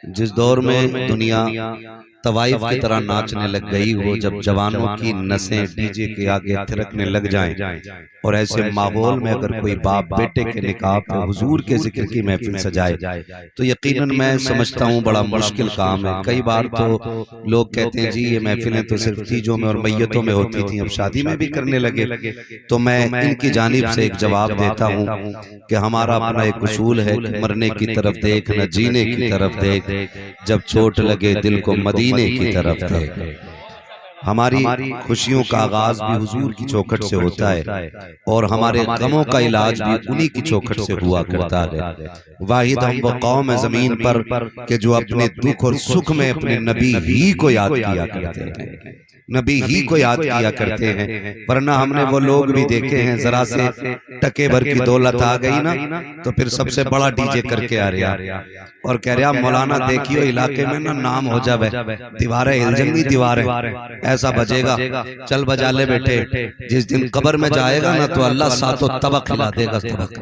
जिस दौर में दुनिया तवाइफ की तरह नाचने लग गई हो, जब जवानों की नसें डीजे के आगे थिरकने लग जाएं और ऐसे माहौल में अगर कोई बाप बेटे के निकाह पे हुजूर के जिक्र की महफिल सजाए तो यकीनन मैं समझता हूँ बड़ा मुश्किल काम है। कई बार तो लोग कहते हैं जी ये महफिलें तो सिर्फ तीजों में और मैयतों में होती थी, अब शादी में भी करने लगे। तो मैं इनकी जानिब से एक जवाब देता हूँ कि हमारा अपना एक उसूल है कि मरने की तरफ देख न जीने की तरफ देख, जब चोट लगे दिल को मदीने की तरफ देख। हमारी खुशियों का आगाज भी हुजूर की चौखट से होता है और हमारे गमों का इलाज भी उन्हीं की चौखट से हुआ करता है। वाहिद हम वो कौम है जमीन पर के जो अपने दुख और सुख में अपने नबी ही को याद किया करते हैं, नबी ही को याद किया करते हैं। वरना हमने वो लोग भी देखे हैं, जरा से टके भर की दौलत आ गई ना तो फिर सबसे बड़ा डीजे करके आ रहा और कह रहा मौलाना देखियो इलाके में ना नाम हो जावे, दीवारें हिल जाएंगी, दीवारें ऐसा बजेगा, चल बजा ले बेटे। जिस दिन कब्र में जाएगा ना तो अल्लाह सातों तबक खिला देगा, तबक।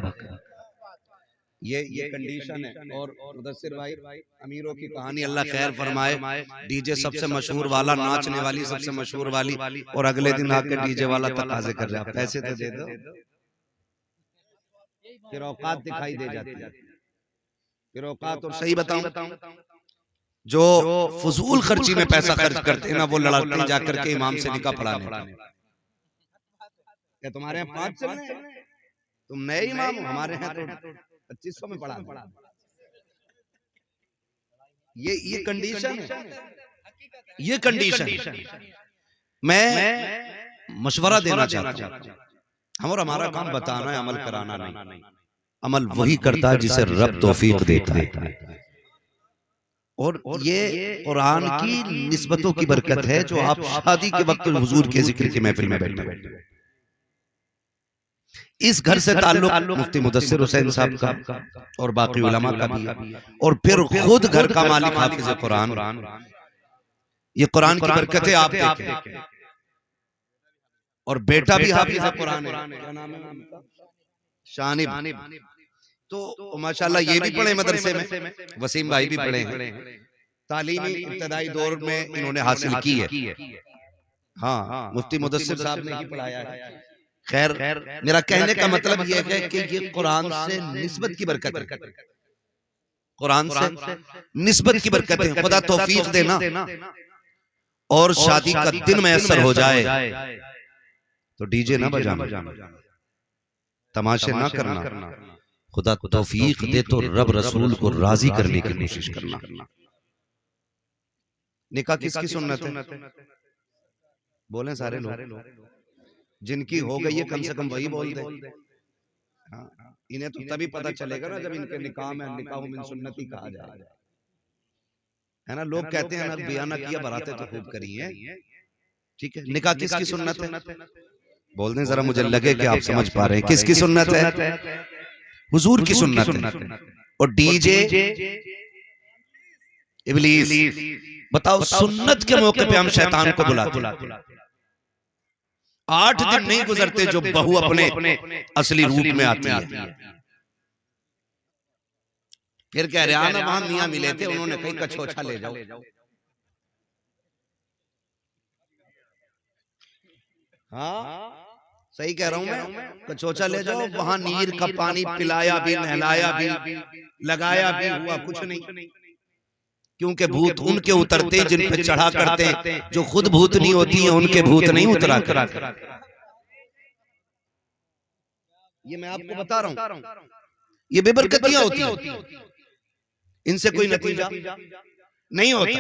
ये कंडीशन है। और मुदस्सिर भाई, अमीरों की कहानी अल्लाह खैर फरमाए, डीजे सबसे मशहूर वाला, नाचने वाली सबसे मशहूर वाली, और अगले दिन आके डीजे वाला तकाजे कर रहा है पैसे तो दे दो, फिर औकात दिखाई दे जाती है, फिर औकात। और सही बताऊं, जो फजूल खर्ची में पैसा खर्च करते हैं ना वो लड़ाते हैं जाकर के इमाम से निकाह पढ़ाने। क्या तुम्हारे यहाँ 5 चल रहे हैं? तुम नए इमाम हो, हमारे यहाँ तो 2500 में पढ़ा। ये कंडीशन है, ये कंडीशन। मैं मशवरा देना चाहता हूँ, हम और हमारा काम बताना है, अमल कराना नहीं। अमल वही करता है जिसे रब तौफीक देता है। और ये कुरान की निस्बतों की बरकत है जो आप शादी के वक्त हुजूर के जिक्र की महफिल में बैठे। इस घर से ताल्लुक मुफ्ती मुदस्सिर हुसैन साहब का और बाकी उलमा का भी, और फिर खुद घर का मालिक हाफिज कुरान। ये कुरान की बरकत है, आप देखें। और बेटा भी हाफिज कुरान है, क्या नाम है उनका? शानिब। तो माशाल्लाह ये भी पढ़े मदरसे में, वसीम भाई भी पढ़े हैं, तालीमी इब्तदाई दौर में इन्होंने हासिल की है। हाँ, मुफ्ती मुदस्सिर साहब ने ही पढ़ाया है। खैर, मेरा कहने का मतलब यह है कि ये कुरान से निस्बत की बरकत है, कुरान से निस्बत की बरकत है। खुदा तौफीक देना और शादी का दिन मैसर हो जाए तो डीजे ना बजाना, तमाशे ना करना। खुदा तौफीक दे तो रब रसूल को राजी करने की कोशिश करना। निकाह किसकी सुन्नत है? बोले सारे लोग, जिनकी हो गई है कम से कम वही बोल दे। इन्हें तो तभी पता चलेगा ना जब इनके निकाह में निकाह मिन सुन्नती कहा जाए, है ना। लोग कहते हैं ना बयान किया, बरातें तो खूब करी हैं, ठीक है। निकाह किसकी सुन्नत है? बोल दें जरा, मुझे लगे कि आप समझ पा रहे हैं। किसकी सुन्नत है? हुजूर की सुन्नत है। और डीजे इब्लीस। बताओ, सुन्नत के मौके पे हम शैतान को बुलाते हैं। 8 दिन नहीं गुजरते जो बहू अपने असली रूप में आती है। फिर कह रहे ना वहां मियां मिले थे, उन्होंने कहीं कछोछा ले जाओ। हाँ, सही कह रहा हूं मैं, कछोछा ले जाओ। वहां नीर का पानी पिलाया भी, नहलाया भी, लगाया भी, हुआ कुछ नहीं। क्योंकि भूत उनके उतरते जिन पे चढ़ा करते, जो खुद भूत नहीं होती है उनके भूत नहीं उतरा कर। ये मैं आपको बता रहा हूं, ये बेबरकतियां होती हैं, इनसे कोई नतीजा नहीं होता।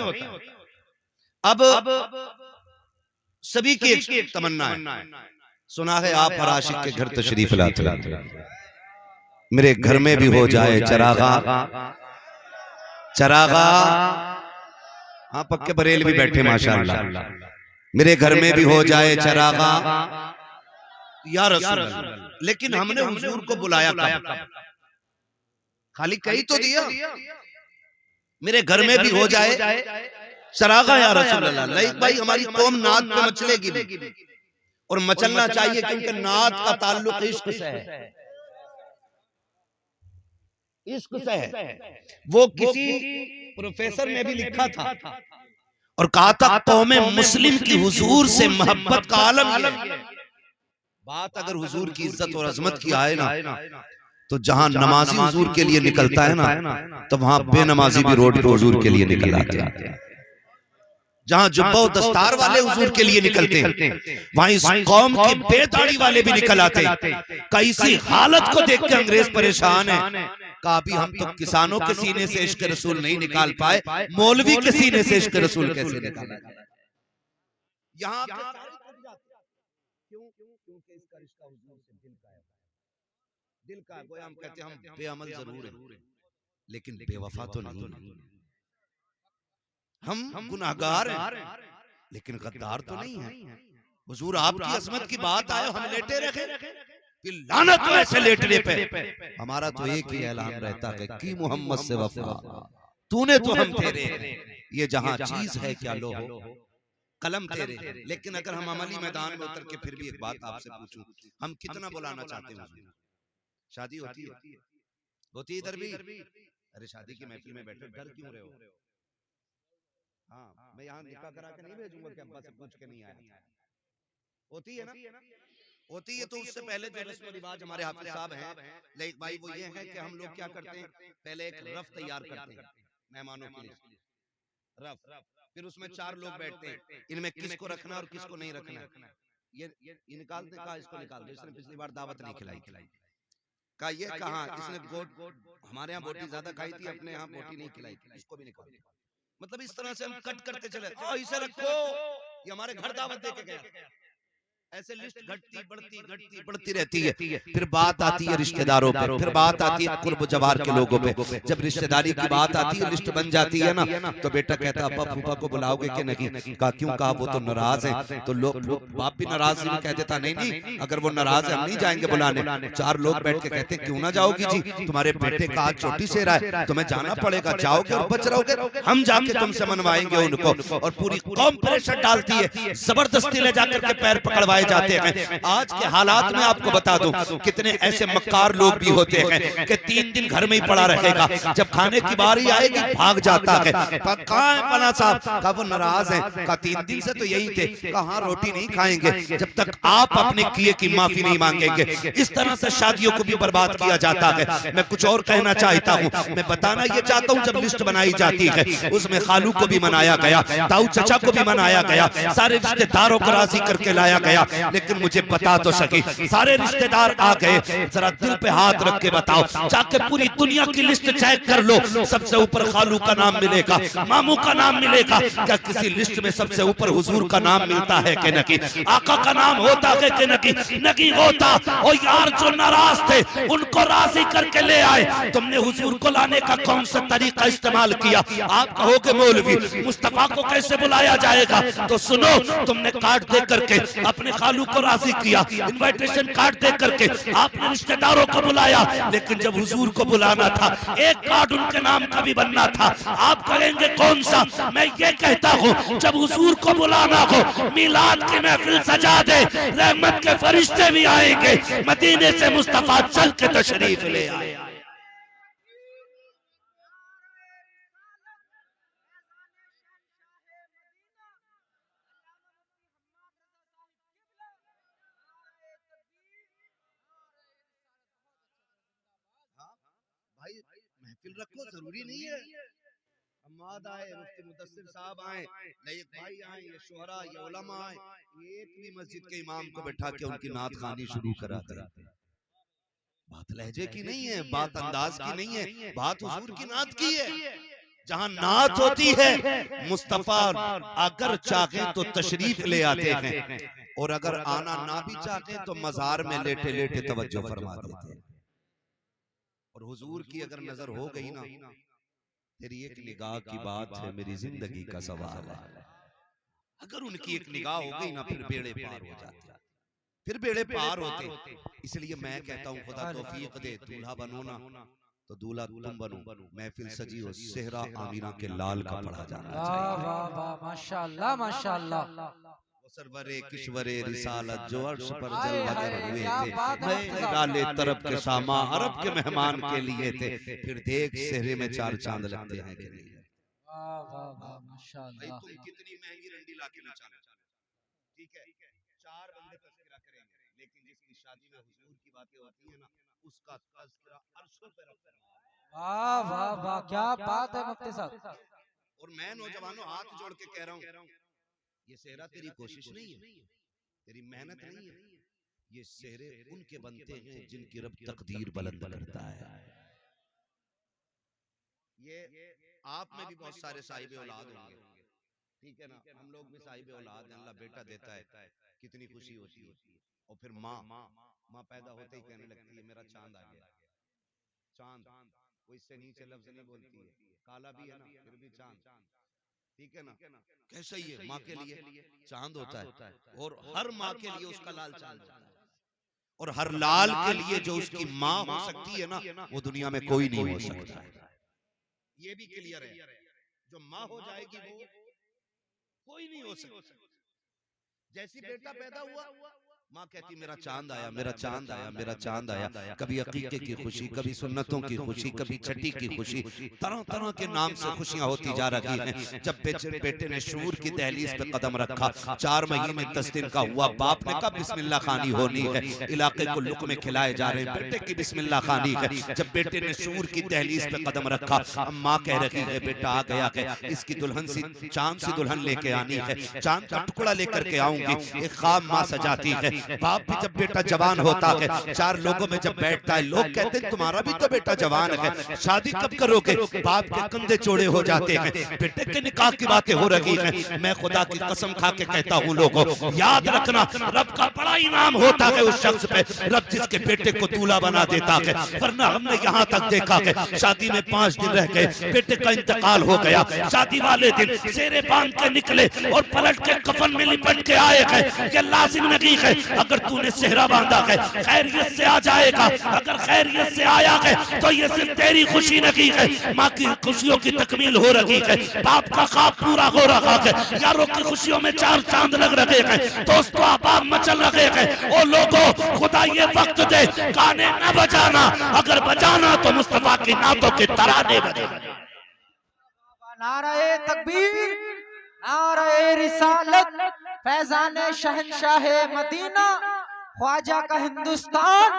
अब सभी की एक तमन्ना है, सुना है आप हर आशिक के घर तशरीफ लाते, मेरे घर में भी हो जाए चरागा। चरागा, हाँ पक्के बरेल भी बैठे माशाअल्लाह। मेरे घर में भी हो जाए चरागा या रसूल अल्लाह। लेकिन हमने हुजूर को बुलाया कब? खाली कही तो दिया, मेरे घर में भी हो जाए चरागा या रसूल अल्लाह। नहीं भाई, हमारी कौम नात पे मचलेगी और मचलना चाहिए, क्योंकि नात का ताल्लुक इश्क से है, इश्क से है। वो किसी प्रोफेसर ने भी लिखा था और कहा था कौमे मुस्लिम की हुजूर से मोहब्बत का आलम ये है। बात अगर हुजूर की इज्जत और अजमत की आए ना तो जहां नमाजी हुजूर के लिए निकलता है ना तो वहां बेनमाजी भी रोड पे हुजूर के लिए निकल आते हैं। जहां जुब्बा और दस्तार वाले हुजूर के लिए निकलते हैं वहां इस कौम के बेदाढ़ी वाले भी निकल आते हैं। कैसी हालत को देख के अंग्रेज परेशान है। कहा भी हम तो किसानों के सीने से इश्क रसूल नहीं निकाल पाए, मौलवी के सीने से इश्क रसूल कैसे निकाला जाए। यहाँ क्योंकि इसका रिश्ता हुजूर से दिल का है। दिल का गोया हम कहते हैं हम बेअमल जरूर हैं लेकिन बेवफा तो नहीं है। हम गुनाहगार हैं लेकिन गद्दार तो नहीं है। हुजूर आपकी अजमत की बात आए हम लेटे रखे कि लानत हो ऐसे लेटने पे। हमारा तो एक ही ऐलान रहता है कि मोहम्मद से वफा तूने तो हम तेरे हैं। ये जहां चीज है क्या लो कलम तेरे। लेकिन अगर हम अमली मैदान में उतर के फिर भी एक बात आपसे पूछूं, हम कितना बुलाना चाहते हैं? शादी होती है इधर भी। अरे शादी की महफिल में बैठे डर क्यों रहे हो? हाँ, मैं यहाँ निकाह करा के नहीं भेजूंगा कि अब्बा से पूछ के नहीं आया। होती है ना? होती है। तो उससे पहले जो रस्म रिवाज हमारे हाफिज साहब हैं लेकिन भाई वो ये है कि हम लोग क्या करते हैं, पहले एक रफ तैयार करते हैं मेहमानों के लिए। रफ फिर उसमें 4 लोग बैठते हैं, इनमें किसको रखना और किसको नहीं रखना। ये निकालते कहा इसको निकाल दो, इसने पिछली बार दावत नहीं खिलाई। कहा ये कहा इसने हमारे यहाँ बोटी ज्यादा खाई थी, अपने यहाँ बोटी नहीं खिलाई थी, इसको भी निकाल दो। मतलब इस तरह से हम कट करते चले, इसे रखो ये हमारे घर दावत दे के गया। ऐसे लिस्ट बढ़ती रहती है। फिर बात आती है रिश्तेदारों पे, फिर बात आती है कुर्ब जवार के लोगों पे। जब रिश्तेदारी की बात आती है, लिस्ट बन जाती है ना, तो बेटा कहता अब्बा फूफा को बुलाओगे कि नहीं? कहा क्यों? कहा वो तो नाराज है। तो लोग बाप भी नाराज भी कह देता नहीं अगर वो नाराज है हम नहीं जाएंगे बुलाने। 4 लोग बैठ के कहते क्यों ना जाओगी जी, तुम्हारे बेटे का आज चोटी से रहा है, तुम्हें जाना पड़ेगा, जाओगे और बच रहोगे, हम जाके तुमसे मनवाएंगे उनको। और पूरी कौम प्रेशर डालती है, जबरदस्ती ले जाकर के पैर पकड़वा जाते हैं। आज के हालात में आपको बता दूं कितने ऐसे मक्कार लोग भी होते हैं कि 3 दिन घर में ही पड़ा रहेगा, जब खाने की बारी आएगी भाग जाता है। कहां है फला साहब? कहा वो नाराज है। कहा 3 दिन से तो यही थे। कहा रोटी नहीं खाएंगे जब तक आप अपने किए की माफी नहीं मांगेंगे। इस तरह से शादियों को भी बर्बाद किया जाता है। मैं कुछ और कहना चाहता हूँ, मैं बताना ये चाहता हूँ जब लिस्ट बनाई जाती है उसमें खालू को भी मनाया गया, ताऊ चचा को भी मनाया गया, सारे रिश्तेदारों को राजी करके लाया गया। लेकिन मुझे बता तो सकी सारे रिश्तेदार आ गए, जरा दिल पे हाथ रख के बताओ, जाके पूरी दुनिया की लिस्ट चेक कर लो, सबसे ऊपर खालू का नाम मिलेगा, मामू का नाम मिलेगा। क्या किसी लिस्ट में सबसे ऊपर हुजूर का नाम मिलता है कि नहीं? आका का नाम होता है कि नहीं? नहीं होता। और यार जो नाराज थे उनको राजी करके ले आए। तुमने हुजूर को लाने का कौन सा तरीका इस्तेमाल किया? आप कहोगे मौलवी मुस्तफा को कैसे बुलाया जाएगा? तो सुनो, तुमने कार्ड दे करके अपने खालू को राजी किया, इनविटेशन कार्ड दे करके आपने रिश्तेदारों को बुलाया, लेकिन जब हुजूर को बुलाना था एक कार्ड उनके नाम का भी बनना था। आप कहेंगे कौन सा? मैं ये कहता हूँ जब हुजूर को बुलाना हो मिलाद की महफिल सजा दे, रहमत के फरिश्ते भी आएंगे, मदीने से मुस्तफा चल के तशरीफ ले आए। भाई महफिल रखो, जरूरी नहीं है अम्माद आए, मुफ्ती मुदस्सिर साहब आए, लयक भाई आए, ये शोहरा, ये उलमा आए, एक भी मस्जिद के इमाम को बैठा के उनकी नात खानी शुरू करा दे। बात लहजे की नहीं है, बात अंदाज की नहीं है, बात हुजूर की नात की है। जहां नात होती है मुस्तफा अगर चाहे तो तशरीफ ले आते हैं, और अगर आना ना भी चाहे तो मजार में लेटे लेटे तवज्जो फरमा देते हैं। और हुजूर की अगर नजर हो गई ना, तेरी एक निगाह की बात है, मेरी जिंदगी का सवाल है। अगर उनकी एक निगाह हो गई ना, फिर बेड़े पार हो जाते, फिर बेड़े पार होते। इसलिए मैं कहता हूँ खुदा तौफीक दे, दूल्हा बनो ना तो दूल्हा तुम बनो, महफिल सजी हो सेहरा आमीना के लाल का पढ़ा जाना चाहिए। वाह वाह माशाअल्लाह माशाअल्लाह। सरवरे किश्वरे रिसालत जो अर्श पर जलवागर हुए थे, मैं डाले तरफ के सामा अरब के मेहमान के लिए थे। फिर देख सेहरे में 4 चांद लगते हैं कि नहीं? वाह वाह वाह भाई माशाल्लाह। तुम कितनी महंगी रंडी लाके नचा लो, ठीक है, चार बंदे तस्करा करेंगे, लेकिन जिसकी शादी में हुजूर की बातें होती है ना, उसका तस्करा अर्शों पे रखता है। वाह वाह वाह क्या बात है मुफ्ती साहब। और मैं नौजवानों हाथ जोड़ के कह रहा हूँ, ये सेहरा तेरी कोशिश नहीं है, तेरी मेहनत नहीं है, ये सेहरे उनके बनते हैं जिनकी रब तकदीर बुलंद करता है। ये आप में भी बहुत सारे साहिब औलाद होंगे, ठीक है ना, हम लोग भी साहिब औलाद हैं, अल्लाह बेटा देता है, कितनी खुशी होती है। और फिर माँ पैदा होते ही कहने लगती है मेरा चांद आ गया। चांद, वो इससे नीचे लफ्ज नहीं बोलती है, काला भी है ना फिर भी चांद, ठीक है ना। कैसा ही है, माँ के लिए चांद होता है, और हर माँ के लिए उसका लाल चांद होता है, और हर लाल के लिए जो उसकी माँ हो सकती है ना, वो दुनिया में कोई नहीं हो सकता। ये भी क्लियर है, जो माँ हो जाएगी वो कोई नहीं हो सकता। जैसी बेटा पैदा हुआ, माँ कहती मेरा चांद आया, मेरा चांद आया, मेरा चांद आया। कभी अकीके की खुशी, कभी सुन्नतों की खुशी, कभी छठी की खुशी, तरह तरह के नाम से खुशियां होती जा रही हैं। जब बेटे ने शूर की दहलीज पे कदम रखा, 4 महीने 10 दिन का हुआ, बाप ने कहा बिस्मिल्लाह खानी होनी है, इलाके को लुक़्मे खिलाए जा रहे हैं, बेटे की बिस्मिल्लाह खानी है। जब बेटे ने शूर की दहलीज पे कदम रखा, अब माँ कह रही है बेटा आ गया है, इसकी दुल्हन सी चांद सी दुल्हन लेके आनी है, चांद का टुकड़ा लेकर के आऊंगी। एक ख्वाब माँ सजाती है। बाप भी जब बेटा जवान होता है, 4 लोगों में जब बैठता है, लोग कहते हैं तुम्हारा भी तो बेटा जवान है, शादी कब करोगे? बाप के कंधे चौड़े हो जाते हैं, बेटे के निकाह की बातें हो रही हैं। मैं खुदा की कसम खा के कहता हूँ लोगों, याद रखना रब का बड़ा इनाम होता है उस शख्स पे, रब जिसके बेटे को दूल्हा बना देता है। वरना हमने यहाँ तक देखा है, शादी में 5 दिन रह गए, बेटे का इंतकाल हो गया, शादी वाले दिन सेरे बांध के निकले और पलट के कफन में लिपट के आए हैं। ये लाजिम नहीं है, अगर तूने सेहरा बांधा है खैरियत से आ जाएगा, अगर खैरियत से आया है तो ये सिर्फ तेरी खुशी नहीं है, माँ की खुशियों की तकमील हो रही है, बाप का ख्वाब पूरा हो रहा है, यारों की खुशियों में 4 चांद लग रहे हैं, दोस्तों अहबाब मचल रहे हैं। ओ लोगों, खुदा ये वक्त दे गाने न बजाना, अगर बजाना तो मुस्तफा की नातों के तराने बजाना। नारे तकबीर, नारे रिसालत, फैजाने शहंशाह मदीना, ख्वाजा का हिंदुस्तान,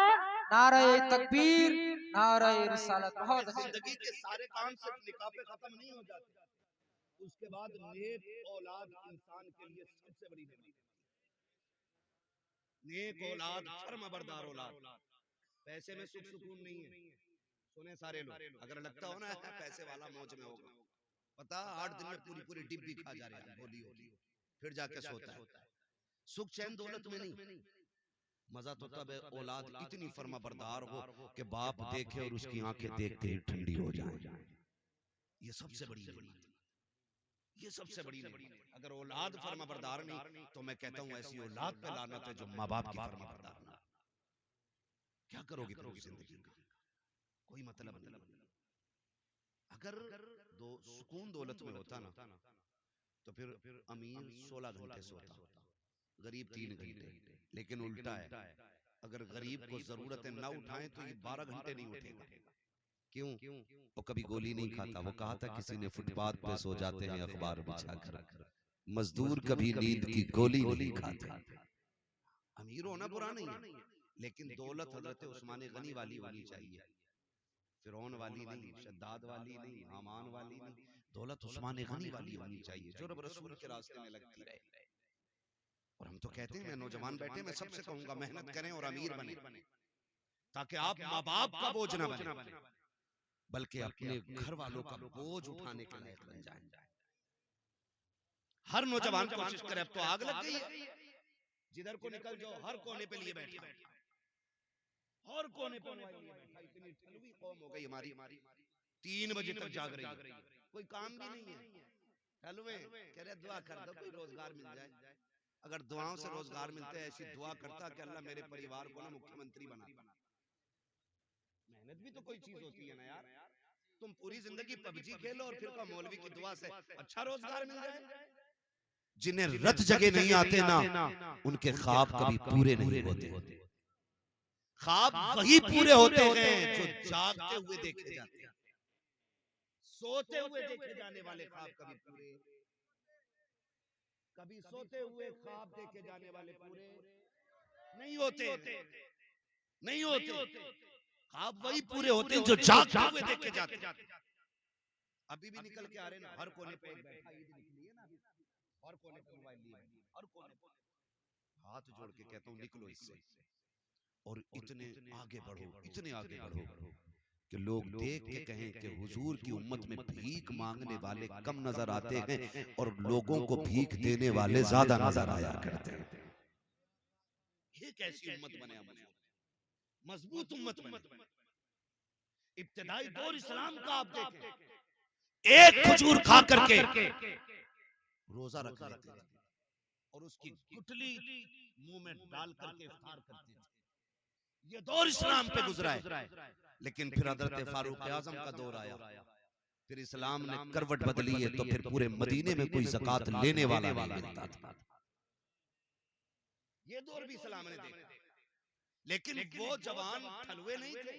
नारे तकबीर, नारे रिसालत। बहुत अच्छे। जिंदगी के सारे काम सिर्फ निकाह पे खत्म नहीं हो जाते, उसके बाद नेक औलाद इंसान के लिए सबसे बड़ी नेमत। नेक औलाद, फर्माबरदार औलाद। पैसे में सुख सुकून नहीं है, सुने सारे लोग, अगर लगता हो ना पैसे वाला मौज में होगा, पता 8 दिन में पूरी पूरी डिब्बी खा जा रहे हैं, बोली होगी, फिर जाके सोता है। सुख चैन दौलत में नहीं, मजा तो तब है औलाद इतनी फर्माबरदार हो कि बाप देखे और उसकी आंखें देखते ही ठंडी हो जाए। ये सबसे बड़ी नेमत, ये सबसे बड़ी नेमत। अगर औलाद फर्माबरदार नहीं तो मैं कहता हूं ऐसी औलाद पे लानत है जो माँ बाप की फर्माबरदार ना। क्या करोगे पूरी जिंदगी का, कोई मतलब नहीं। अगर दो सुकून दौलत में होता ना तो फिर अमीर 16 घंटे सोता, गरीब 3 घंटे, लेकिन उल्टा है, अगर गरीब को जरूरतें ना उठाएं तो ये 12 घंटे नहीं उठेगा। क्यों? वो कभी गोली नहीं खाता, वो कहा था किसी ने फुटपाथ पे सो जाते हैं अखबार बिछाकर, मजदूर कभी नींद की गोली नहीं खाता। अमीर होना बुरा नहीं है, लेकिन दौलत हजरत उस्मान गनी वाली होनी चाहिए, फिरौन वाली नहीं, शद्दाद वाली नहीं, हामान वाली नहीं, दौलत उस्मान गनी वाली होनी चाहिए जो रब रसूल के रास्ते में लगती रहे। और हम तो कहते हैं, मैं नौजवान बैठे, मैं सबसे कहूंगा मेहनत करें और अमीर बने, ताकि आप माँ बाप का बोझ न बने, बल्कि अपने घर वालों का बोझ उठाने के लायक बन जाए। हर नौजवान कोशिश करे, अब तो आग लग गई है, जिधर को निकल जाओ हर कोने पे लिए बैठा, हर कोने पे बैठा। इतनी ठलवी कौम हो गई हमारी, 3 बजे तक जाग रही है, कोई काम भी नहीं है, ठलवे कह रहे दुआ कर दो कोई रोजगार मिल जाए। अगर दुआओं से रोजगार मिलते, ऐसी दुआ करता कि अल्लाह मेरे परिवार को ना मुख्यमंत्री बना। मेहनत भी तो कोई चीज होती है ना यार, तुम पूरी जिंदगी पबजी खेलो और फिर का मौलवी की दुआ से अच्छा रोजगार मिल जाए। जिन्हें रत जगह नहीं आते ना, उनके ख्वाब कभी पूरे नहीं होते। ख्वाब वही पूरे होते हैं जो जागते हुए देखे जाते हैं, सोते हुए देखे जाने वाले ख्वाब कभी पूरे, कभी सोते हुए ख्वाब देखे जाने वाले पूरे नहीं होते, नहीं होते। ख्वाब वही पूरे होते हैं जो जागते हुए देखे जाते हैं। अभी भी निकल के आ रहे ना, हर कोने पे एक बैठा, ईद निकली है ना अभी, हर कोने पे मोबाइल लिए, हर कोने पे। हाथ जोड़ के कहता हूँ निकलो इससे, और इतने आगे बढ़ो, इतने आगे बढ़ो कि लोग देख के कहें कि हुजूर की उम्मत में भीख मांगने वाले कम नजर आते हैं और लोगों को भीख देने वाले ज्यादा नजर आया करते हैं। ये कैसी उम्मत बने, हम मजबूत उम्मत बने। इब्तिदाई दौर इस्लाम का आप देखें, एक खजूर खा करके रोजा रख लेते थे और उसकी गुठली मुंह में डाल करके इफ्तार करते थे। ये दौर इस्लाम पे गुजरा है। लेकिन फिर हजरत फारूक आजम का दौर आया, फिर इस्लाम ने करवट बदली है, तो फिर पूरे मदीने में कोई ज़कात लेने वाला नहीं मिलता था। ये दौर भी इस्लाम ने देखा, लेकिन वो जवान ठलुए नहीं थे,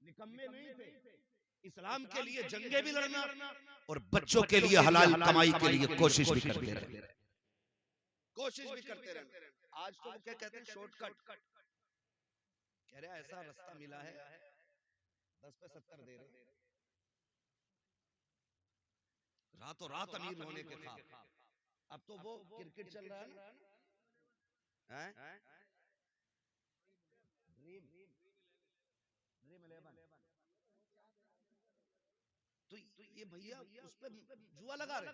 निकम्मे नहीं थे। इस्लाम के लिए जंगे भी लड़ना और बच्चों के लिए हलाल कमाई के लिए कोशिश भी करते रहे, कोशिश भी करते रहे। आज तो वो क्या कहते हैं, शॉर्टकट कह रहे, ऐसा रास्ता मिला है 10 पे 70 दे रहे, रातों रात अमीर होने के ख्वाब। अब तो वो क्रिकेट चल रहा है ना, हैं? ड्रीम ड्रीम 11, तो ये भैया उस पे जुआ लगा रहे,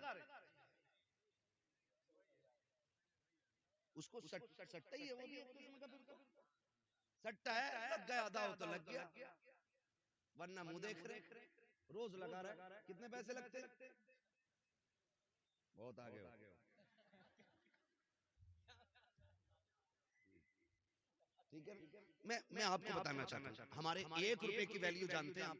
उसको सट्टा ही है, वो भी एक किस्म का फिर सट्टा है, लग गया आधा हो तो लग गया, वरना मुंह देख रहे, रोज लगा रहा है। कितने पैसे लगते, बहुत आगे हो। ठीक है, मैं आपको बताना चाहता हूँ, हमारे 1 रुपए की वैल्यू जानते हैं आप?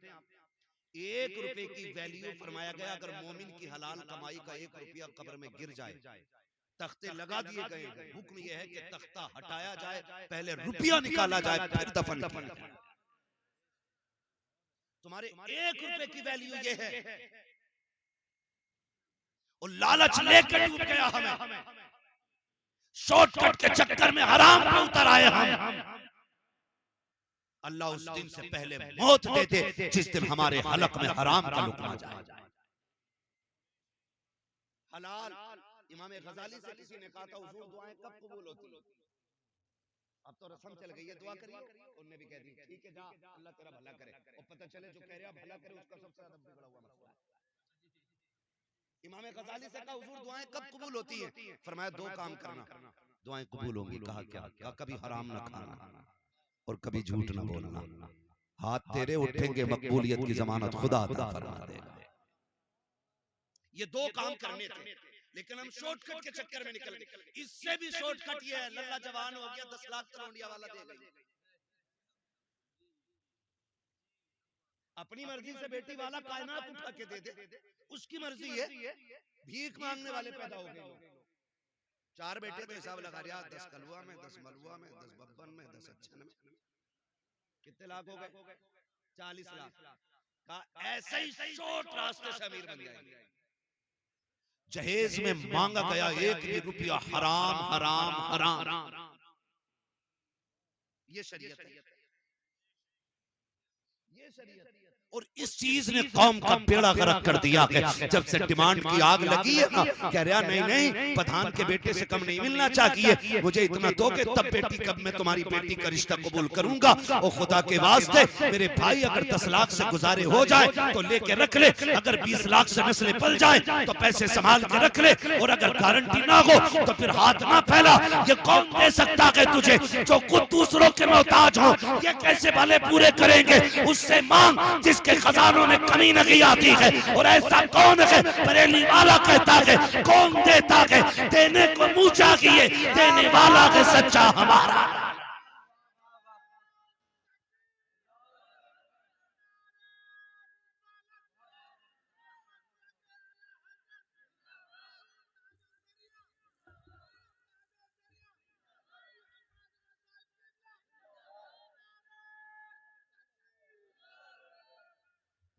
1 रुपए की वैल्यू फरमाया गया, अगर मोमिन की हलाल कमाई का 1 रुपया कब्र में गिर जाए, तख्ते लगा दिए गए, हुक्म यह है कि तख्ता हटाया जाए, पहले रुपया निकाला जाए, फिर दफन किया जाए। तुम्हारे 1 रुपए की वैल्यू ये है, और लालच लेकर डूब गया हमें, शॉर्टकट के चक्कर में हराम पे उतर आए हम। अल्लाह उस दिन से पहले मौत दे दे जिस दिन हमारे हलक में हराम का लुकमा जाए। हलाल, इमाम गजाली से किसी ने कहा था, हुजूर दुआएं कब कबूल होती? अब तो रस्म चल गई है, दुआ करिए। उन्होंने भी कह दी, ठीक है जा, अल्लाह तेरा भला करे, और पता चले जो कह रहा भला करे उसका सबसे ज्यादा बिगड़ा हुआ मसला है। इमाम गजाली से कहा, हुजूर दुआएं कब कबूल होती हैं? फरमाया 2 काम करना, दुआएं कबूल होंगी। कहा क्या? कहा कभी हराम ना खाना और कभी झूठ ना बोलना। हाथ तेरे उठेंगे, मकबूलियत की जमानत खुदा अता फरमा देगा। ये 2 काम करने थे, लेकिन हम शॉर्टकट के चक्कर में निकल गए। इससे भी शॉर्टकट ये है, लल्ला जवान हो गया, 10 लाख तलौंडिया वाला दे गई, अपनी मर्जी से बेटी वाला कायनात उठा के दे दे, उसकी मर्जी है। भीख मांगने वाले पैदा हो गए, 4 बेटे तो हिसाब लगा रहा, 10 कलवा में, 10 मलुआ में, 10 बब्बन में, 10 अच्छन में, कितने लाख हो गए? 40 लाख का। ऐसे ही शॉर्ट रास्ते से अमीर बन जाएंगे। जहेज में मांगा गया 1 भी रुपया हराम हराम हराम, ये शरीयत है, ये शरीयत। और इस चीज ने कौम का बेड़ा गर्क कर दिया है। जब से डिमांड की आग लगी है ना, कह रहा नहीं नहीं, प्रधान के बेटे से कम नहीं मिलना चाहिए, मुझे इतना दोगे तब बेटी, कब मैं तुम्हारी बेटी का रिश्ता कबूल करूंगा। और खुदा के वास्ते मेरे भाई, अगर 10 लाख से गुजारे हो जाए तो लेके रख ले, अगर 20 लाख से नस्लें पल जाए तो पैसे संभाल के रख ले, और अगर गारंटी ना हो तो फिर हाथ ना फैला। ये कौन दे सकता है तुझे जो खुद दूसरों के मोहताज हो? ये कैसे भले पूरे करेंगे? उससे मांग जिसके खजानों में कमी नहीं आती है। और ऐसा कौन है? बरेली वाला कहता है, कौन देता है? देने को मुंह चाहिए, देने वाला है सच्चा हमारा।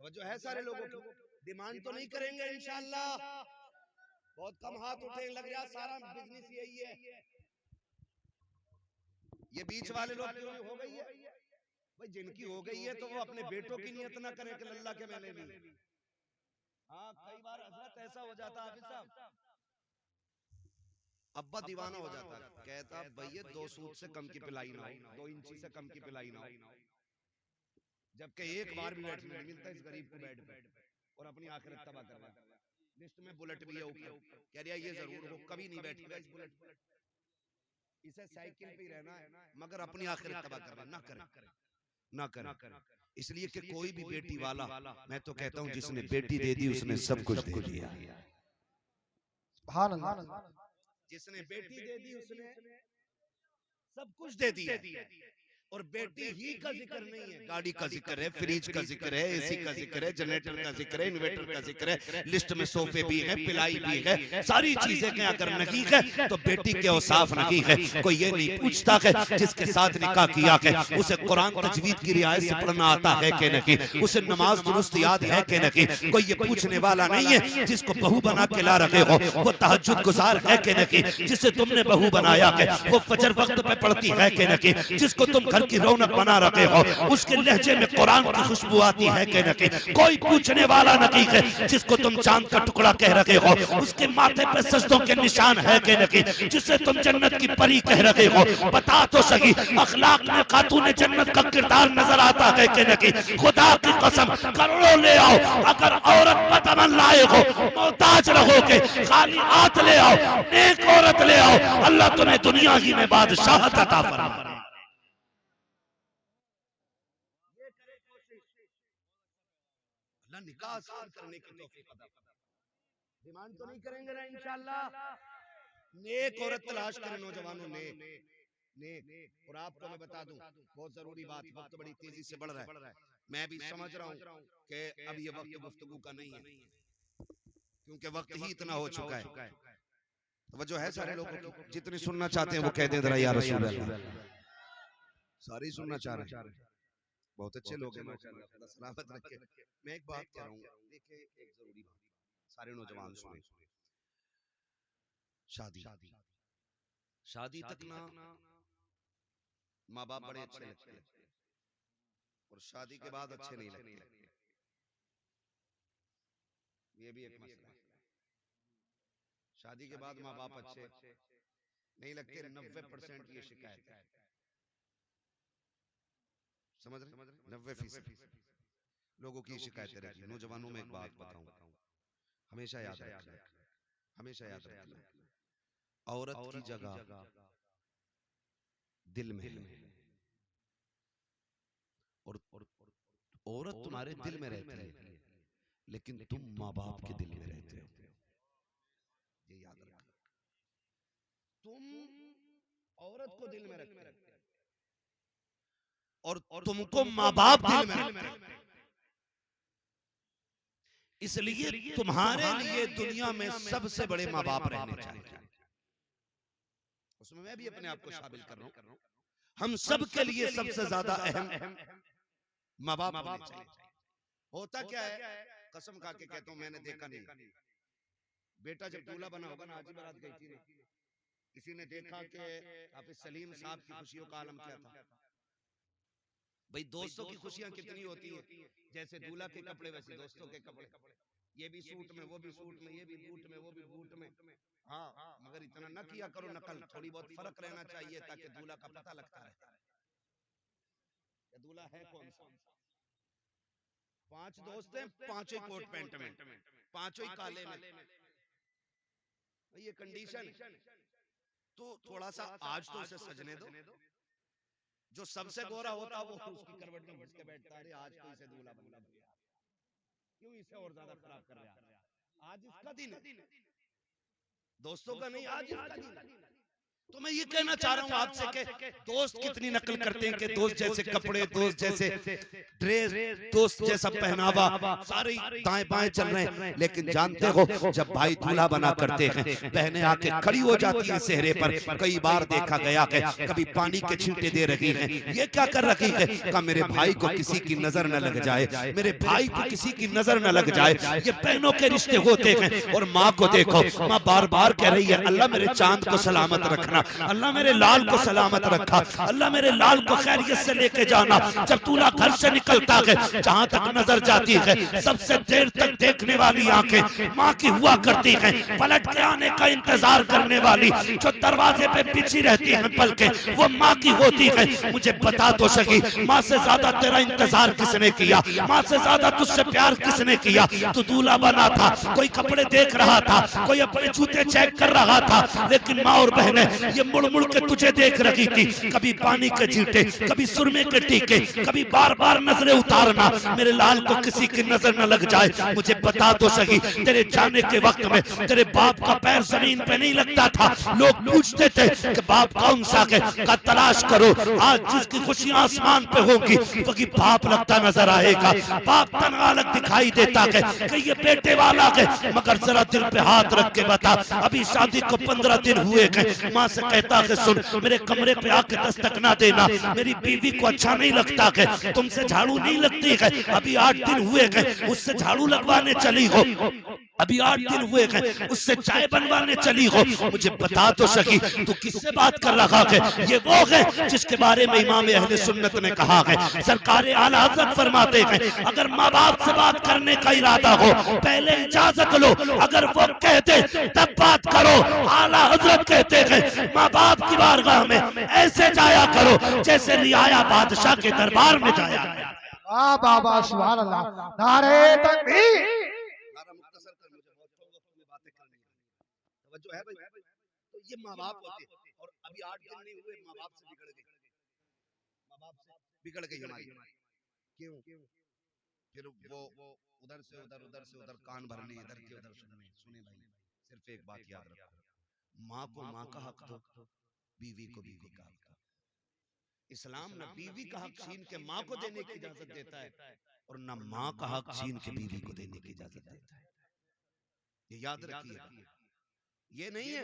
तो जो है सारे लोगों की डिमांड तो नहीं करेंगे इंशाल्लाह। बहुत कम हाथ उठे, लग रहा सारा बिजनेस यही है। ये बीच वाले लोग क्यों हो गई है भाई? जिनकी हो गई है तो वो अपने बेटों की नियत ना करें कि अल्लाह के मैंने नहीं। हाँ, कई बार हजरत ऐसा हो जाता हाफिज साहब, अब्बा दीवाना हो जाता, कहता भैया 2 सूत से कम की पिलाई ना हो, 2 इंची से कम की पिलाई ना हो, जबकि एक बार भी बैठने नहीं मिलता इस गरीब को बेड पे, और अपनी आखिरत तबाह कर रहा है। लिस्ट में बुलेट भी है ऊपर, कह रहा ये जरूर हो कभी नहीं बैठेगा इस बुलेट पे, इसे साइकिल पे ही रहना है, मगर अपनी आखिरत तबाह कर रहा है। ना करें, ना करें। इसलिए कि कोई भी बेटी वाला, मैं तो कहता हूं जिसने बेटी दे दी उसने सब कुछ दे दिया। जिसने बेटी दे दी उसने सब कुछ दे दिया। और बेटी ही का जिक्र नहीं है, गाड़ी का जिक्र है, फ्रिज का जिक्र है, एसी का जिक्र है, जनरेटर का जिक्र है, इन्वर्टर का जिक्र है, लिस्ट में सोफे भी है, पिलाई भी है, सारी चीजें क्या अगर नहीं है तो बेटी के औसाफ नहीं है। कोई ये नहीं पूछता है जिसके साथ निकाह किया है उसे कुरान तजवीद की रियायत से पढ़ना आता है कि नहीं, उसे नमाज दुरुस्त याद है कि नहीं। कोई ये पूछने वाला नहीं है जिसको बहू बना के ला रहे हो वो तहज्जुद गुजार है कि नहीं, जिसे तुमने बहू बनाया है वो फजर वक्त पे पढ़ती है कि नहीं, जिसको तुम घर की रौनक बना रहे हो उसके लहजे में कुरान की खुशबू आती है कि नहीं। कोई पूछने वाला नहीं है जिसको तुम चांद का टुकड़ा कह रहे हो उसके माथे पे सजदों के निशान है कि नहीं, जिसे तुम जन्नत की परी कह रहे हो। बता तो सही अखलाक में खातून जन्नत का किरदार नजर आता है कि नहीं। खुदा की कसम करोड़ों ले आओ, अगर औरत बतमन लाए हो मोहताज रहोगे, खाली हाथ ले आओ, नेक औरत ले आओ, अल्लाह तुम्हें दुनिया ही में बादशाहत अता फरमाएगा। अल्लाह निकाह आसान करने की तौफीक अता फरमाए। डिमांड तो नहीं करेंगे ना इंशाअल्लाह। नेक औरत तलाश करें नौजवानों, नेक नेक। और आपको मैं बता दूं बहुत जरूरी बात, वक्त बड़ी तेजी से बढ़ रहा है, मैं भी समझ रहा हूं कि अब ये वक्त गुफ्तगू का नहीं है क्योंकि वक्त ही इतना हो चुका है। वजह है सारे लोगों की, जितने सुनना चाहते हैं वो कह दें जरा या रसूल अल्लाह, सारे ही सुनना चाह रहे हैं। बहुत अच्छे लोग हैं माशाअल्लाह, खुदा सलामत रखे। मैं एक बात कह रहा हूं, देखिए एक जरूरी बात, सारे नौजवान सुने, शादी शादी तक ना माँ बाप बड़े अच्छे लगते हैं और शादी के बाद अच्छे नहीं लगते, ये भी एक मसला है। शादी के बाद माँ बाप अच्छे नहीं लगते, 90% ये शिकायत है, समझ रहे 90% लोगों की शिकायतें रहती है। नौजवानों में एक बात बताऊं, हमेशा याद रखना, हमेशा याद रखना, औरत की जगह दिल में है और औरत तुम्हारे दिल में रहती है लेकिन तुम माँ बाप के दिल में रहते हो, ये याद रखना। तुम औरत को दिल में रखते हो और तुमको माँ बाप दिल में रखते हो, इसलिए तुम्हारे लिए दुनिया में सबसे बड़े माँ बाप रहने चाहिए। उसमें मैं भी अपने आप को शामिल कर रहा हूं, हम सब के लिए सबसे ज्यादा अहम माँ बाप होने चाहिए। होता क्या है, कसम खा के कहता हूं मैंने देखा नहीं, बेटा जब दूल्हा बना होगा ना, हाजी बारात गई थी ना, किसी ने देखा कि हाफिज सलीम साहब की खुशियों का आलम क्या था। भाई दोस्तों की खुशियां कितनी होती हैं, जैसे दूल्हा के कपड़े वैसे दोस्तों के कपड़े, ये भी सूट में वो भी सूट में, ये भी बूट में वो भी बूट में। हाँ, मगर इतना न किया करो नकल, थोड़ी बहुत फर्क रहना चाहिए ताकि दूल्हा का पता लगता रहे दूल्हा है कौन सा। 5 दोस्त हैं, पांचों ही कोट पैंट में, पांचों ही काले में, ये कंडीशन। तो थोड़ा सा आज तो उसे सजने दो, जो सबसे गोरा होता वो उसकी करवट में घुस के बैठता है, आज तो इसे दूल्हा बनना दिया, क्यों इसे और ज्यादा खराब कर रहा है। आज इसका दिन है, दोस्तों का नहीं, आज इसका दिन है। तो मैं ये कहना चाह रहा हूं आपसे कि दोस्त कितनी नकल करते हैं कि दोस्त जैसे कपड़े, दोस्त जैसे ड्रेस, दोस्त जैसा पहनावा, सारे दाएं बाएं चल रहे हैं। लेकिन जानते हो जब भाई दूल्हा बना करते हैं, बहनें आके खड़ी हो जाती हैं सेहरे पर। कई बार देखा गया है, कभी पानी के छींटे दे रही हैं। ये क्या कर रही है? कहा मेरे भाई को किसी की नजर न लग जाए, मेरे भाई को किसी की नजर न लग जाए। ये बहनों के रिश्ते होते हैं। और माँ को देखो, माँ बार बार कह रही है अल्लाह मेरे चांद को सलामत रखना, अल्लाह मेरे लाल को सलामत रखा, अल्लाह मेरे लाल को खैरियत से लेके जाना। जब दूल्हा घर से निकलता है, जहां तक नजर जाती है, सबसे देर तक देखने वाली आंखें माँ की हुआ करती हैं। पलट के आने का इंतजार करने वाली जो दरवाजे पे बिछी रहती है पलके, वो माँ की होती है। मुझे बता तो सही, माँ से ज्यादा तेरा इंतजार किसने किया? माँ से ज्यादा तुझसे प्यार किसने किया? तू दूल्हा बना था, कोई कपड़े देख रहा था, कोई अपने जूते चेक कर रहा था, लेकिन माँ और बहनें ये मुड़ मुड़ के तुझे देख रही थी। कभी पानी के छींटे, कभी सुरमे के टीके, कभी बार बार नजरें उतारना, मेरे लाल को किसी की नजर न लग जाए। मुझे बता तो सही, तेरे जाने के वक्त में तेरे बाप का पैर जमीन पे नहीं लगता था। लोग पूछते थे कि बाप कौन सा है, का तलाश करो। आज जिसकी खुशियां आसमान पे होगी वही बाप लगता नजर आएगा। बाप तनहा अलग दिखाई देता है कि ये बेटे वाला है, मगर जरा दिल पे हाथ रख के बता, अभी शादी को 15 दिन हुए हैं। माँ से कहता है सुन, मेरे कमरे पे आके दस्तक ना देना, मेरी बीवी को अच्छा नहीं लगता है, तुमसे झाड़ू नहीं लगती है, अभी 8 दिन हुए हैं उससे झाड़ू लगवाने चली हो, अभी 8 दिन हुए हैं उससे चाय बनवाने चली हो। मुझे बता तो सही, तू किससे बात कर रहा है? ये वो है जिसके बारे में इमाम अहले सुन्नत ने कहा है, सरकार आला हज़रत फरमाते हैं अगर माँ बाप से बात करने का इरादा हो पहले इजाजत लो, अगर वो कहते तब बात करो। आला हज़रत कहते हैं माँ बाप की बारगाह में ऐसे जाया करो जैसे रियाया बादशाह के दरबार में जाया गया। वाह बाबा सुभान अल्लाह, नारे तकबीर। जो है भाई, तो ये माँ बाप होते हैं। और अभी 8 दिन नहीं हुए माँ बाप से बिगड़ गई, माँ बाप से बिगड़ गई हमारी। क्यों? फिर वो उधर से उधर, उधर से उधर कान भरने, इधर के उधर सुनने। सुने भाई, सिर्फ एक बात याद रखो, माँ को माँ का हक दो, बीवी को बीवी का हक दो। इस्लाम न बीवी का हक छीन के माँ को देने की इजाजत देता है, और न माँ का हक छीन के बीवी को देने की इजाजत देता है। ये याद रखिएगा, ये नहीं है।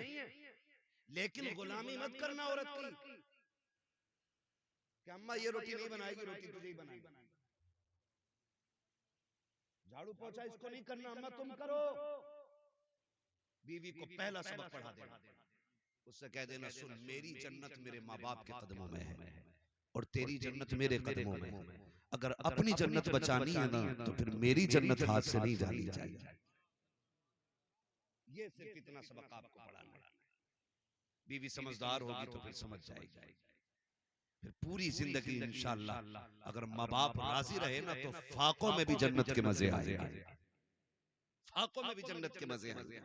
लेकिन गुलामी मत करना औरत की कि अम्मा ये रोटी नहीं बनाएगी, रोटी तुझे ही बनाएगी। झाड़ू पोछा इसको नहीं करना, अम्मा तुम करो। बीवी को पहला सबक पढ़ा देना, उससे कह देना सुन, मेरी जन्नत मेरे माँ बाप के कदमों में है और तेरी जन्नत मेरे कदमों में है। अगर अपनी जन्नत बचानी है ना तो फिर मेरी जन्नत हाथ से नहीं जानी चाहिए। ये सिर्फ इतना सबक आपको पढ़ाना है। बीवी समझदार होगी तो फिर समझ जाएगी। फिर पूरी जिंदगी इंशाअल्लाह अगर माँ बाप राजी रहे ना तो फाकों में भी जन्नत के मजे आएंगे, फाकों में भी जन्नत के मजे आएंगे।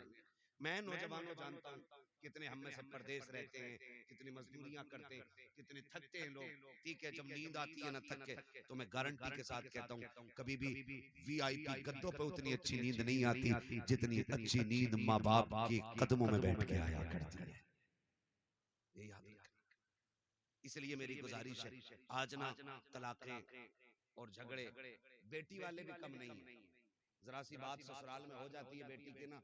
मैं नौजवानों जानता हूँ कितने हम में सब परदेश रहते हैं, कितनी मजदूरियां करते हैं, कितने थकते हैं लोग। ठीक है, जब नींद आती है ना थक के, तो मैं गारंटी के साथ कहता हूँ कभी भी वीआईपी गद्दों पे उतनी अच्छी नींद नहीं आती जितनी अच्छी नींद माँ बाप के कदमों में बैठ के आया करती है। ये याद रखना। इसलिए मेरी गुजारिश है, आज ना तलाकें और झगड़े बेटी वाले भी कम नहीं है। जरा सी बात ससुराल में हो जाती है बेटी के ना,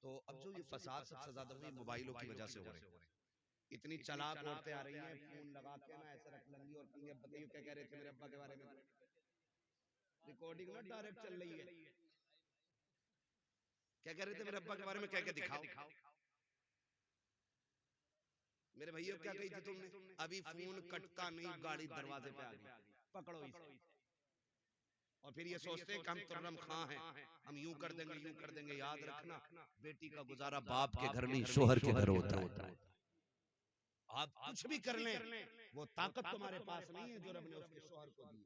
तो अब जो ये फसाद सबसे ज्यादा हुई मोबाइलों की वजह से हो रहे हैं। इतनी चालाक औरतें आ रही हैं, फोन लगा के ना ऐसे रख लेंगी और कहेंगे बताइए क्या कह रहे थे मेरे अब्बा के बारे में। रिकॉर्डिंग ना डायरेक्ट चल रही है, क्या कह रहे थे मेरे अब्बा के बारे में, कह के दिखाओ। मेरे भैया क्या कही थी तुमने? अभी फोन कटता नहीं, गाड़ी दरवाजे पे आ गई, पकड़ो इसे। और फिर ये सोचते हैं कि हम तुर्रम खां हैं, हम यूं कर देंगे यूं कर देंगे। याद रखना, बेटी का गुजारा बाप के घर नहीं शोहर के घर होता है। आप कुछ भी कर लें, वो ताकत तुम्हारे पास नहीं है जो रब ने उसके शोहर को दी।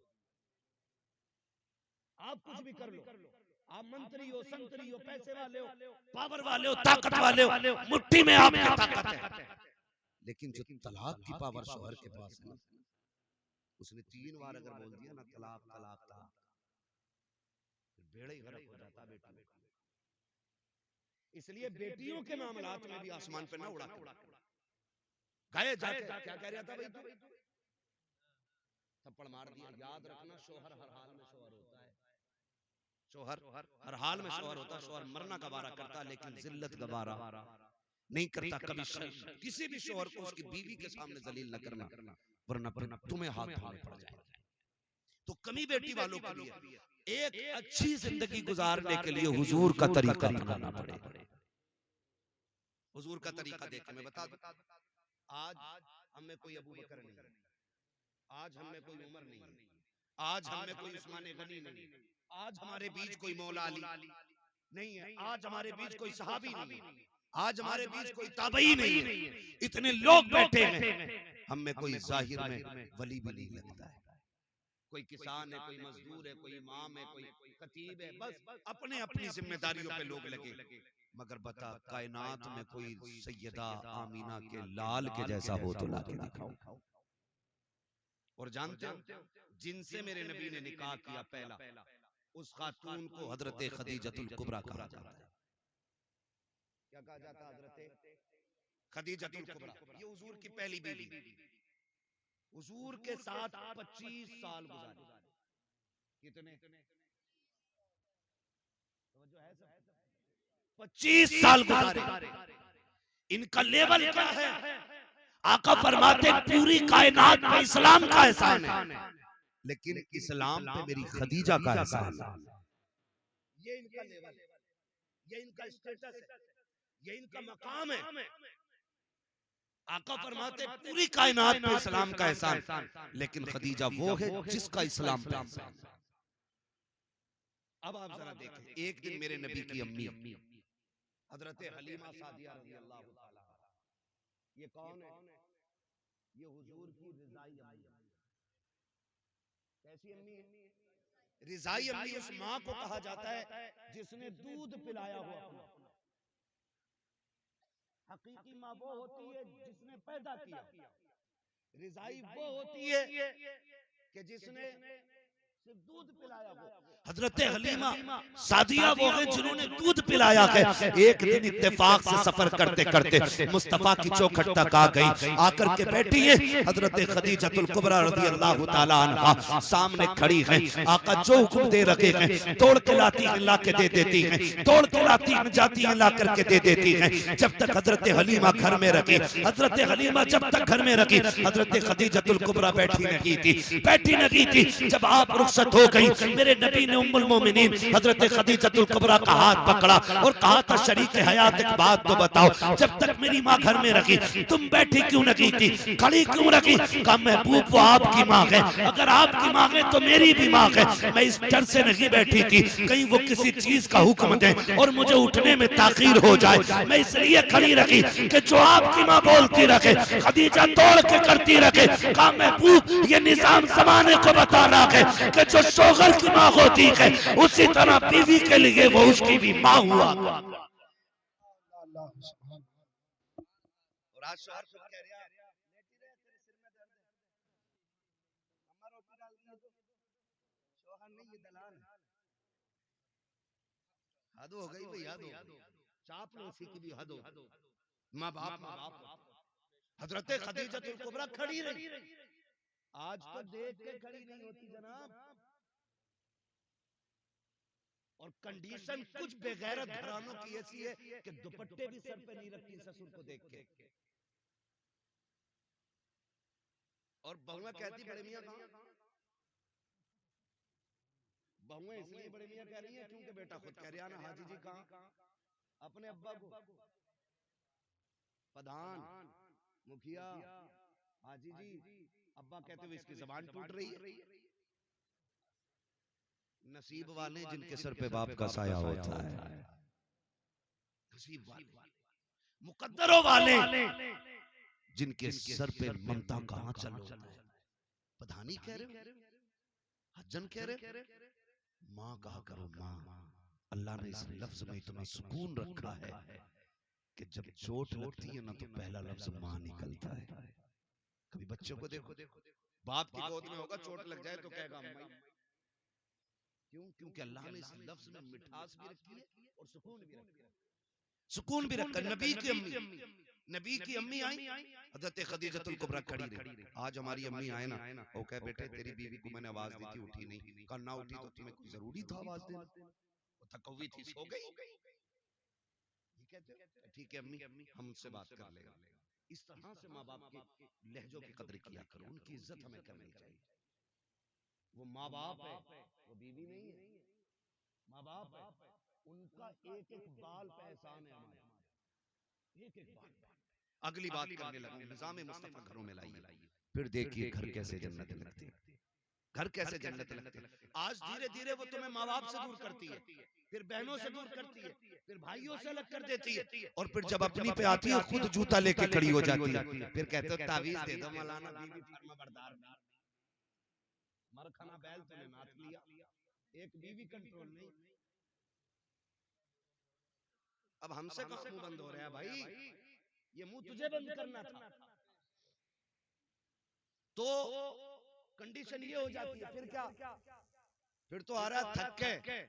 आप कुछ भी कर लो, आप मंत्री हो, संतरी हो, पैसे वाले हो, पावर वाले हो, ताकत वाले हो, मुट्ठी में आपकी ताकत है। लेकिन जो तलाक की पावर शोहर के पास है, उसने 3 बार अगर बोल दिया ना तलाक तलाक तलाक, बेड़ा ही गर्क हो जाता बेटियों का। इसलिए बेटियों के मामलात में भी आसमान पे ना उड़ा। गए जाके क्या कह रहा था भाई तू? थप्पड़ मार दिया। याद रखना, शोहर हर हाल में शोहर होता है। शोहर हर हाल में शोहर होता है। शोहर मरना गवारा करता, लेकिन जिल्लत गवारा नहीं करता। कभी किसी भी शोहर को उसकी बीवी के सामने जलील न करना, वरना फिर तुम्हें हाथ धोने पड़ जाएंगे। तो कमी बेटी वालों के लिए एक अच्छी जिंदगी गुजारने के लिए हुजूर का तरीका अपनाना पड़ेगा। हुजूर का तरीका देख मैं बता दूं, आज हम में कोई अबू बकर नहीं है, आज हम में कोई उमर नहीं है, आज हम में कोई उस्मान गनी नहीं है, आज हमारे बीच कोई मौला अली नहीं है, आज हमारे बीच कोई सहाबी नहीं है, आज हमारे बीच कोई ताबई नहीं है। इतने लोग बैठे हैं, हम में कोई जाहिर में वली भी नहीं लगता है। कोई किसान है, कोई मजदूर है, कोई इमाम है, कोई खतीब है, बस अपने अपनी जिम्मेदारियों पे लोग लगे। मगर बता, कायनात में कोई सैयदा आमीना के लाल के जैसा हो तो ला के दिखाओ। और जानते हो, जिनसे मेरे नबी ने निकाह किया पहला, उस खातून को हजरत खदीजतुल कुबरा कहा जाता है। क्या कहा जाता है? हजरत खदीजतुल कुबरा। ये हुजूर की पहली बीवी। हुजूर के साथ 25 साल गुजारे। कितने? 25 साल गुजारे। इनका लेवल क्या है? आका फरमाते पूरी कायनात पे इस्लाम का एहसान है, लेकिन इस्लाम पे मेरी खदीजा का एहसान है। ये इनका लेवल है, ये इनका स्टेटस है, ये इनका मकाम है। आका फरमाते पूरी कायनात पे इस्लाम का एहसान, लेकिन खदीजा वो है जिसका इस्लाम पे एहसान। अब आप जरा देखें, एक दिन मेरे नबी की अम्मी हजरत हलीमा सादिया रज़ी अल्लाह ताला, ये कौन है? ये हुजूर की रिजाई अम्मी। कैसी अम्मी है? रिजाई अम्मी उस माँ को कहा जाता है जिसने दूध पिलाया हो अपना। हकीकी माँ वो होती है जिसने पैदा किया। रिजाई वो होती है कि जिसने सिर्फ दूध पिलाया हो। हजरत हलीमा सादिया वो है जिन्होंने दूध पिलाया है। एक दिन इत्तेफाक से सफर करते करते मुस्तफा की चौखट तक आ गई। आकर के बैठी है हजरत खदीजतुल कुबरा रज़ी अल्लाह ताला अन्हा, सामने खड़ी है। आका जो हुक्म दे रखे हैं, तोड़ के लाती हैं ला के दे देती हैं, तोड़ के लाती हैं जाती हैं ला करके दे देती हैं। जब तक हजरत हलीमा घर में रखी, हजरत हलीमा जब तक घर में रखी, हजरत खदीजतुल कुबरा बैठी नहीं थी। जब आप रुखसत हो गई, मेरे नबी ने उम्मुल मोमिनीन हजरत खदीजतुल कुबरा का हाथ पकड़ा और कहा था, शरीक हयात एक बात तो बताओ, जब तक मेरी माँ घर में रखी तुम बैठी क्यों नहीं थी, खड़ी क्यों रखी? कहा महबूब वो आपकी माँ है, अगर आपकी माँ है तो मेरी भी माँ है। मैं इस डर से नहीं बैठी थी कहीं वो किसी चीज का हुक्म दे और मुझे उठने में ताखीर हो जाए, मैं इसलिए खड़ी रखी कि जो आपकी माँ बोलती रखे खदीजा तोड़ के करती रखे। कहा महबूब ये निजाम जमाने को बता रहा है कि जो शोहर की माँ होती है उसी तरह बीवी के लिए वो उसकी भी माँ हुआ। हद हो गई भाई, हद हो। चापलूसी की भी हद हो। माँ बाप हजरत खदीजतुल कुबरा खड़ी रही। आज तो देख के खड़ी नहीं होती जनाब। और कंडीशन कुछ बेगैरत घरानों की ऐसी है कि दुपट्टे भी सर पे नहीं रखती ससुर को देख के। और बहुएं कहती बड़े मियां कहां? बहुएं इसलिए बड़े मियां कह रही हैं क्योंकि बेटा खुद कह रहा ना, हाजी जी कहां? अपने अब्बा को प्रधान, मुखिया, हाजी जी, अब्बा कहते हुए इसकी जबान टूट रही है। नसीब वाले जिनके सर पे बाप का साया होता है, नसीब वाले, मुकद्दरों वाले जिनके सर पे ममता का आंचल होता है। प्रधानी कह रहे हो, हजन कह रहे हो, माँ कहा करो माँ। अल्लाह ने इस लफ्ज में इतना सुकून रखा है कि जब चोट लगती है ना तो पहला लफ्ज माँ निकलता है। कभी बच्चों को देखो, बाप की गोद में होगा, चोट लग जाए तो कहेगा अम्मा। क्यों? क्योंकि अल्लाह ने इस लफ्ज में मिठास भी रखी है और सुकून भी रखा है। सुकून भी रखा। नबी की अम्मी नबी की अम्मी आई, हजरत खदीजतुल कुबरा खड़ी रही। आज हमारी अम्मी आए ना, वो कहे बेटे तेरी बीवी को मैंने आवाज दी थी, उठी नहीं। कहा ना उठी तो तुम्हें कोई जरूरी था आवाज देना? वो थकवी थी, सो गई। ये कहते हो ठीक है अम्मी, हम उनसे बात कर लेगा। इस तरह से माँ बाप के लहजों की कदर किया करो, उनकी इज्जत हमें करनी चाहिए। वो माँ बाप है, वो बीवी नहीं है। माँ बाप है, उनका एक एक बाल पे एहसान है हमारे, एक एक बाल पे। अगली बात करने लगा, निजाम मुस्तफा घरों में लाइए, फिर देखिए घर कैसे जन्नत लगती है, घर कैसे जन्नत लगती है। आज धीरे धीरे वो तुम्हें माँ बाप से दूर करती है, फिर बहनों से दूर करती है, फिर भाइयों से अलग कर देती है, और फिर जब अपनी पे आती है खुद जूता लेके खड़ी हो जाती है। फिर कहते हो तावीज दे दो मौलाना, बीवी फर्मा बरदार। मरखाना बैल तूने नाथ लिया, एक बीवी कंट्रोल नहीं। अब हमसे कहाँ मुंह बंद हो रहा है भाई, ये मुंह तुझे बंद करना था। तो कंडीशन ये हो जाती है, फिर क्या, फिर तो आ रहा थक के,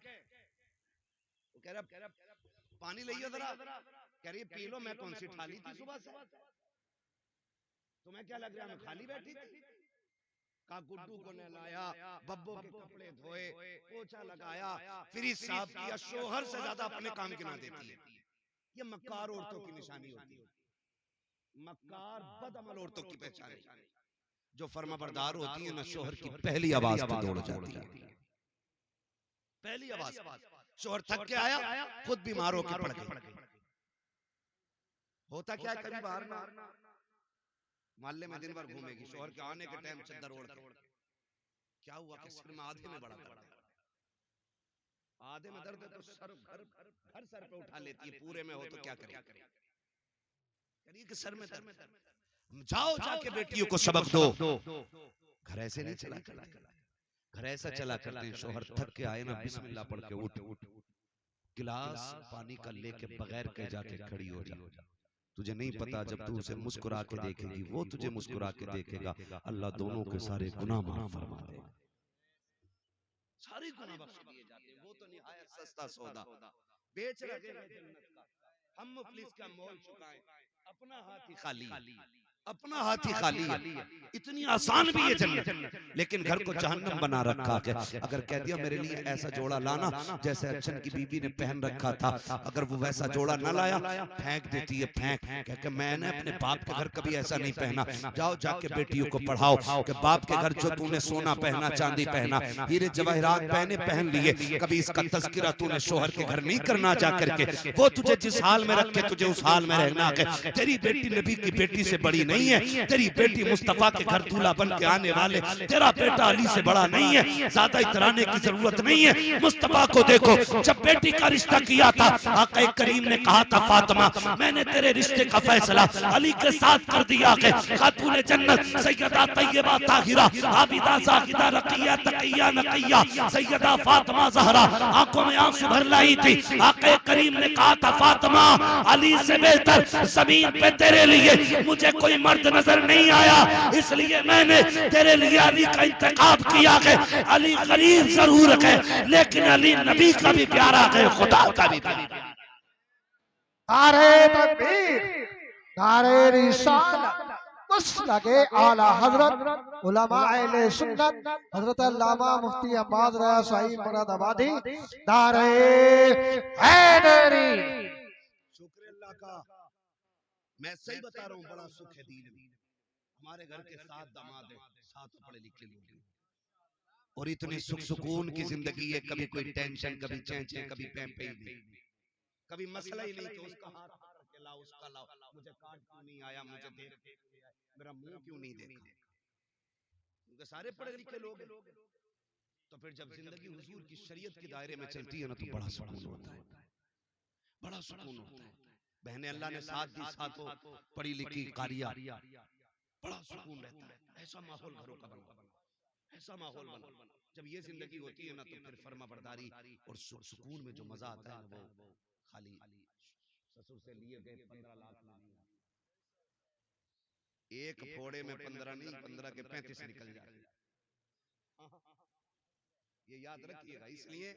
वो कह रहा पानी ले जरा, कह रही पी लो, मैं कौन सी ठाली थी सुबह से, तुम्हें क्या लग रहा है मैं खाली बैठी थी? का गुड्डू को नहलाया, बब्बो के कपड़े धोए, पोछा लगाया, फिर साहब किया, शोहर से ज्यादा अपने काम गिना देती है। ये मक्कार औरतों की निशानी होती है, मक्कार बदअमल औरतों की पहचान है। जो फर्माबरदार होती है ना, शोहर की पहली आवाज पे दौड़ जाती है, पहली आवाज। शोहर थक के आया, खुद बीमार होकर पड़ गई। होता क्या है, कभी बाहर ना मोहल्ले में दिन भर घूमेगी, शोहर के आने के टाइम चद्दर ओढ़ के, क्या हुआ कि सिर में आधे में बड़ा दर्द है, आधे में दर्द है तो सर घर सर पे उठा लेती है, पूरे में हो तो क्या करे, करिए कि सर में दर्द। जाओ जाके बेटियों को सबक दो। घर ऐसे नहीं चला, घर ऐसा चला करते हैं, शोहर थक के आए ना, बिस्मिल्लाह पढ़ के उठ, गिलास पानी का लेके बगैर कह जाके खड़ी हो जा। तुझे नहीं पता जब तू उसे मुस्कुरा के देखेगी, वो तुझे मुस्कुरा के देखेगा, अल्लाह दोनों के सारे गुनाह माफ फरमा दे, सारे गुनाह बख्श दिए जाते हैं। वो तो निहायत सस्ता सौदा बेच रहे हैं जन्नत का, हम मुफलिस का मोल चुकाएं, अपना हाथ ही खाली, अपना हाथ ही खाली है। इतनी आसान भी है जन्नत, लेकिन घर को जहन्नम बना रखा है। अगर कह दिया मेरे लिए ऐसा जोड़ा लाना जैसे अच्छन की बीबी ने पहन रखा था, अगर वो वैसा जोड़ा न लाया, फेंक देती है, फेंक कह के मैंने अपने बाप के घर कभी ऐसा नहीं पहना। जाओ जाके बेटियों को पढ़ाओ कि बाप के घर जो तूने सोना पहना, चांदी पहना, हीरे जवाहरात पहने पहन लिए, कभी इसका तस्करा तूने शोहर के घर नहीं करना जा करके। वो तुझे जिस हाल में रखे तुझे उस हाल में रहना है। तेरी बेटी नबी की बेटी से बड़ी नहीं है, तेरी बेटी मुस्तफा के घर दूल्हा बन के आने वाले, तेरा बेटा अली से बड़ा नहीं है, ज्यादा इतराने की जरूरत नहीं है। मुस्तफा को देखो, जब बेटी का रिश्ता किया था, आका करीम ने कहा था फातिमा मैंने तेरे रिश्ते का फैसला अली के साथ कर दिया है। खातून जन्नत सैयदा तैयबा ताहिरा आबिदा जाहिदा रकिया तकिया नकिया सैयदा फातिमा ज़हरा आंखों में आंसू भर लाई थी। आका करीम ने कहा था फातिमा अली से बेहतर जमीन पे तेरे लिए मुझे कोई मर्द नजर नहीं आया, इसलिए मैंने तेरे लिए अली का इंतखाब किया है। अली गरीब जरूर है, लेकिन अली नबी का भी प्यारा है, खुदा का भी प्यारा। नारे तकबीर, नारे रिसालत, मसलके आला हजरत उलमा अहले सुन्नत हजरत अल्लामा मुफ्ती अब्बास रज़ा साहिब मुरादाबादी, नारे हैदरी। शुक्र अल्लाह का, मैं सही बता रहा हूँ, बड़ा सुख है दीन में। हमारे घर के 7 दामाद हैं, 7 पढ़े लिखे लोग हैं, और इतने सुख सुकून की जिंदगी है, कभी कोई टेंशन, कभी चैं कभी पैं नहीं, कभी मसला ही नहीं कि उसका हाथ के लाओ, उसका लाओ, मुझे कार्ड क्यों नहीं आया, मुझे देख मेरा मुंह क्यों नहीं देखा, क्योंकि सारे पढ़े लिखे लोग हैं। तो फिर जब जिंदगी हुजूर की शरीयत के दायरे में चलती है ना, तो बड़ा सुकून होता है, बड़ा सुकून होता है। बहने अल्लाह ने साथ दी, साथों पढ़ी लिखी कारिया, बड़ा सुकून रहता है। ऐसा माहौल घरों का बना, ऐसा माहौल बना। जब ये जिंदगी होती है ना, तो फिर फर्मा बरदारी और सुकून में जो मजा आता है ना, वो खाली ससुर से लिए गए 15 लाख में नहीं आता। एक फोड़े में 15 नहीं, 15 के 35 निकल जाए, ये याद रखिएगा। इसलिए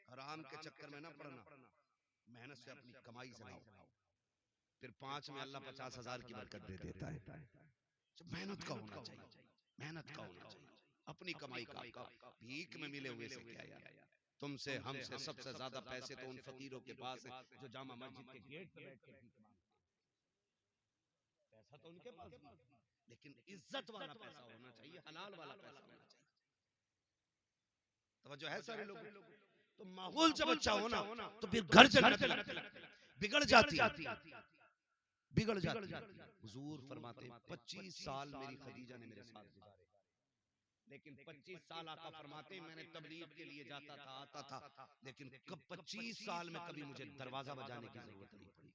हराम के चक्कर में ना पड़ना, मेहनत से अपनी कमाई से लाओ। फिर 5 में अल्लाह 50,000 की बरकत दे देता है। तो मेहनत का होना चाहिए, मेहनत का होना चाहिए, अपनी कमाई का भीख में मिले हुए से क्या यार। तुमसे हमसे सबसे ज्यादा पैसे तो उन फकीरों के पास है जो जामा मस्जिद के गेट पे बैठ के भीख मांगते हैं। पैसा तो उनके पास भी, लेकिन इज्जत वाला पैसा होना चाहिए, हलाल वाला पैसा होना चाहिए। तवज्जो है सारे लोग। तो माहौल जब अच्छा होना तो फिर घर जन्नत लगती, बिगड़ जाती, बिगड़ जाती। हुजूर फरमाते 25 साल मेरी खदीजा ने मेरे साथ गुजारे, लेकिन 25 साल आका फरमाते मैंने तबलीग के लिए जाता था, आता था, लेकिन कब 25 साल में कभी मुझे दरवाजा बजाने की जरूरत नहीं पड़ी।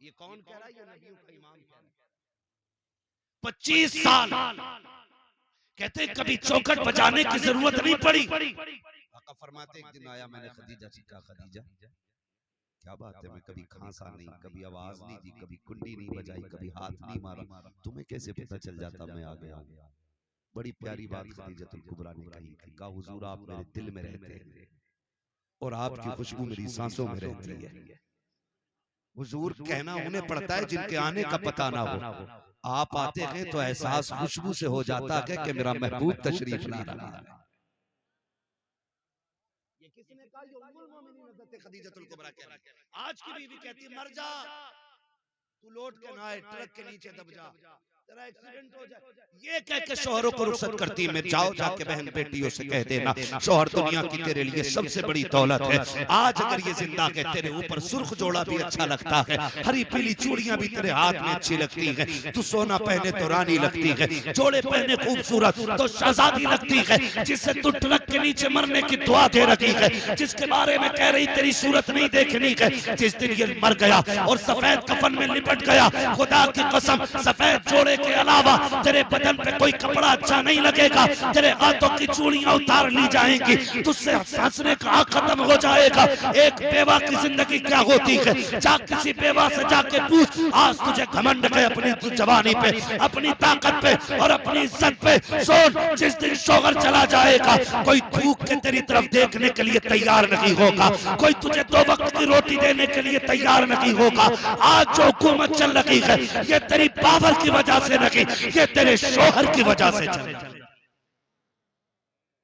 ये कौन कह रहा है? ये नबियों का इमाम कह रहा है। 25 साल कहते कभी चौखट बजाने की जरूरत नहीं पड़ी। आका फरमाते एक दिन आया, मैंने खदीजा से कहा, खदीजा क्या बात है, मैं कभी खांसा नहीं, कभी आवाज नहीं दी, कभी कुंडी नहीं बजाई, कभी हाथ नहीं मारा, तुम्हें कैसे पता चल जाता मैं आ गया हूं? बड़ी प्यारी बात खदीजतुल कुबरा ने कही थी, कहा हुजूर आप मेरे दिल में रहते हैं और आपकी खुशबू मेरी सांसों में रहती है। हुजूर कहना उन्हें पड़ता है जिनके आने का पता ना हो। आप आते हैं तो एहसास खुशबू से हो जाता है कि मेरा महबूब तशरीफ ला रहा है। ये किसने कहा? ये उम्मुल मोमिनीन हज़रत खदीजतुल कुबरा कह रही है। आज की बीवी कहती है मर जा, तू लौट के ना आए, ट्रक के नीचे दब जा, तेरा एक्सीडेंट हो जाए। ये कह के शोहरों को रुखसत करती है। मैं जाओ जाके बहन बेटियों से कह देना शोहर दुनिया की तेरे लिए सबसे बड़ी दौलत है। आज अगर ये जिंदा है तेरे ऊपर सुर्ख जोड़ा भी अच्छा लगता है, हरी पीली चूड़ियां भी तेरे हाथ में अच्छी लगती है, तू सोना पहने तो रानी लगती है, जोड़े पहने खूबसूरत तो शहजादी लगती है, जिससे तू ट्रक के नीचे मरने की दुआ दे रखी है, जिसके बारे में कह रही तेरी सूरत नहीं देखनी है, जिस दिन ये मर गया और सफेद कफन में लिपट गया, खुदा की कसम सफेद जोड़े के अलावा तेरे बदन पे कोई कपड़ा अच्छा नहीं लगेगा, तेरे हाथों की चूड़ियां उतार ली जाएंगी, तुझसे हंसने का हक खत्म हो जाएगा। एक बेवा की जिंदगी क्या होती है? जा किसी बेवा से जाके पूछ, आज तुझे घमंड है अपनी जवानी पे, अपनी ताकत पे और अपनी इज्जत पे। सोच जिस दिन शोहर चला जाएगा कोई थूक के तेरी तरफ देखने के लिए तैयार नहीं होगा, कोई तुझे 2 वक्त की रोटी देने के लिए तैयार नहीं होगा। आज जो हुकूमत चल रही है ये तेरी पावर की वजह से नहीं, ये तेरे शोहर की वजह से चल रही है।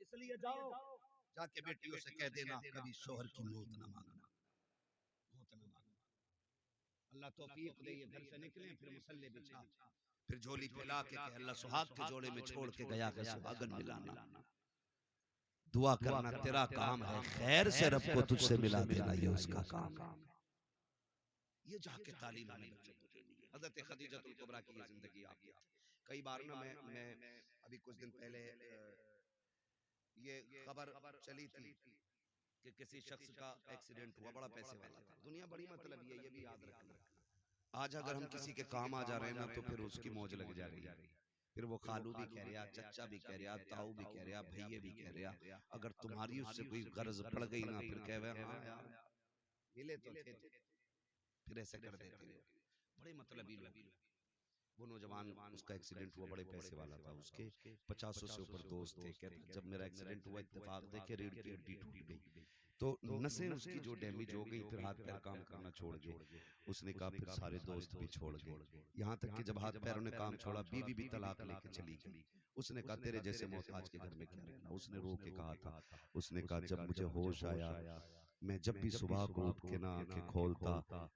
इसलिए जाओ जाके बेटियों से कह देना कभी शोहर की मौत ना मांगना, मौत ना मांगना। अल्लाह तौफीक दे, ये घर से निकले फिर मुसल्ले बिछा, फिर झोली फैला के अल्लाह सुहाग के जोड़े में छोड़ के गया है सुहागन मिलाना। दुआ करना तेरा काम है, खैर से रब को तुझसे मिला देना ये उसका काम है। ये जाके तालीम आने बच्चों को देनी है। हज़रत खदीजतुल कुबरा की ये जिंदगी आपकी। कई बार ना मैं अभी कुछ दिन पहले ये खबर चली थी कि किसी शख्स का एक्सीडेंट हुआ, बड़ा पैसे वाला था, दुनिया बड़ी मतलब ये भी याद रखना। आज अगर हम किसी के काम आ जा रहे हैं ना तो फिर उसकी मौज लग जा रही है, फिर वो खालू भी कह रहा, चच्चा भी कह रहा, ताऊ भी कह रहा, भैये भी कह रहा। अगर तुम्हारी उससे कोई गर्ज पड़ गई ना फिर कह रहे हाँ यार मिले तो थे, फिर ऐसे कर देते हो। बड़े मतलबी लोग। वो नौजवान उसका एक्सीडेंट हुआ, बड़े पैसे वाला था, उसके 50 से ऊपर दोस्त थे। कहते जब मेरा एक्सीडेंट हुआ इत्तेफाक देखे रीढ़ की हड्डी टूट गई, तो नसें उसकी जो डैमेज हो गई, फिर हाथ पैर काम करना छोड़ गए। उसने कहा फिर सारे दोस्त भी छोड़ गए, यहाँ तक कि जब हाथ पैरों ने काम छोड़ा बीवी भी तलाक लेके चली गई। उसने कहा तेरे जैसे मोहताज के घर में क्या रहना। उसने रो के कहा था, उसने कहा जब मुझे होश आया मैं जब भी सुबह को उठ के ना आंखें खोलता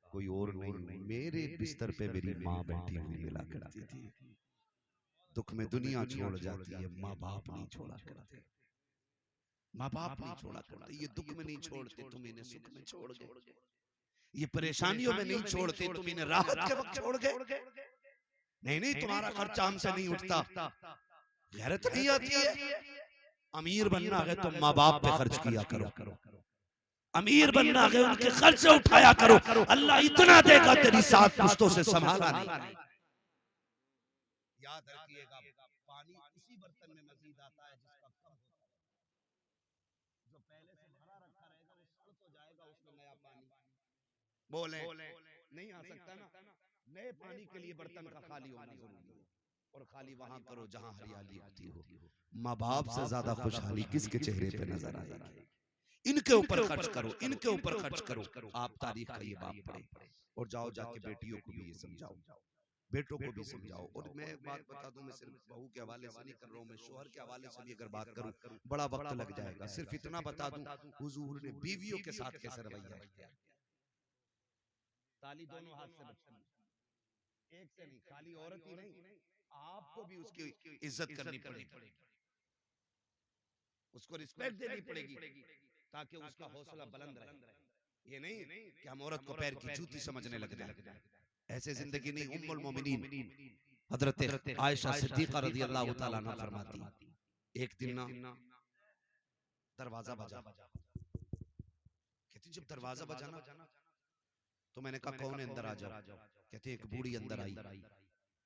कोई और नहीं मेरे बिस्तर पे मेरी माँ बैठी हुई मिला करती थी। दुख में दुनिया छोड़ जाती है, माँ बाप नहीं छोड़ा करते, माँ बाप नहीं छोड़ा करते। ये दुख में नहीं छोड़ते, तुम इन्हें सुख में छोड़ गए। ये परेशानियों में नहीं छोड़ते, तुम इन्हें राहत के वक्त छोड़ गए। नहीं तुम्हारा खर्चा हमसे नहीं उठता, गैरत नहीं आती है। अमीर बनना है तो माँ बाप पे खर्च किया करो, अमीर बनना है उनके खर्चे उठाया करो। अल्लाह इतना देगा तेरी 7 पुश्तों से संभाला नहीं। याद रखिएगा पानी उसी बर्तन में मजीद आता है जिसका कम होता है। जो पहले से भरा रखा रहेगा वो सड़ तो जाएगा, उसमें नया पानी बोले नहीं आ सकता ना। नए पानी के लिए बर्तन का खाली होना जरूरी है, और खाली वहां करो जहां हरियाली होती हो। माँ बाप से ज्यादा खुशहाली किसके चेहरे पे नजर आएगी? इनके ऊपर खर्च करो, इनके ऊपर खर्च करो। आप तारीख का ये बाप पढ़े और जाओ जाके बेटियों को भी ये समझाओ, बेटों को भी समझाओ। और मैं एक बात बता दूं, मैं सिर्फ बहू के हवाले से नहीं कर रहा हूं, मैं शोहर के हवाले से भी अगर बात करूं बड़ा वक्त लग जाएगा। सिर्फ इतना बता दूं, हुजूर ने बीवियों के साथ कैसे रवैया इख्तियार किया। ताली दोनों हाथ से बचती है, एक से नहीं, खाली औरत ही नहीं, आपको भी उसकी इज्जत करनी पड़ेगी, उसको रिस्पेक्ट देनी पड़ेगी, ताकि उसका हौसला बुलंद रहे। ये नहीं कि हम औरत को पैर की जूती समझने लग जाए, ऐसे जिंदगी नहीं। उम्मुल मोमिनीन हजरत आयशा सिद्दीका रज़ियल्लाहु ताला अन्हा फरमाती, एक दिन ना दरवाजा बजा, कहती जब दरवाजा बजा ना तो मैंने कहा कौन है, अंदर आ जाओ। कहते एक बूढ़ी अंदर आई,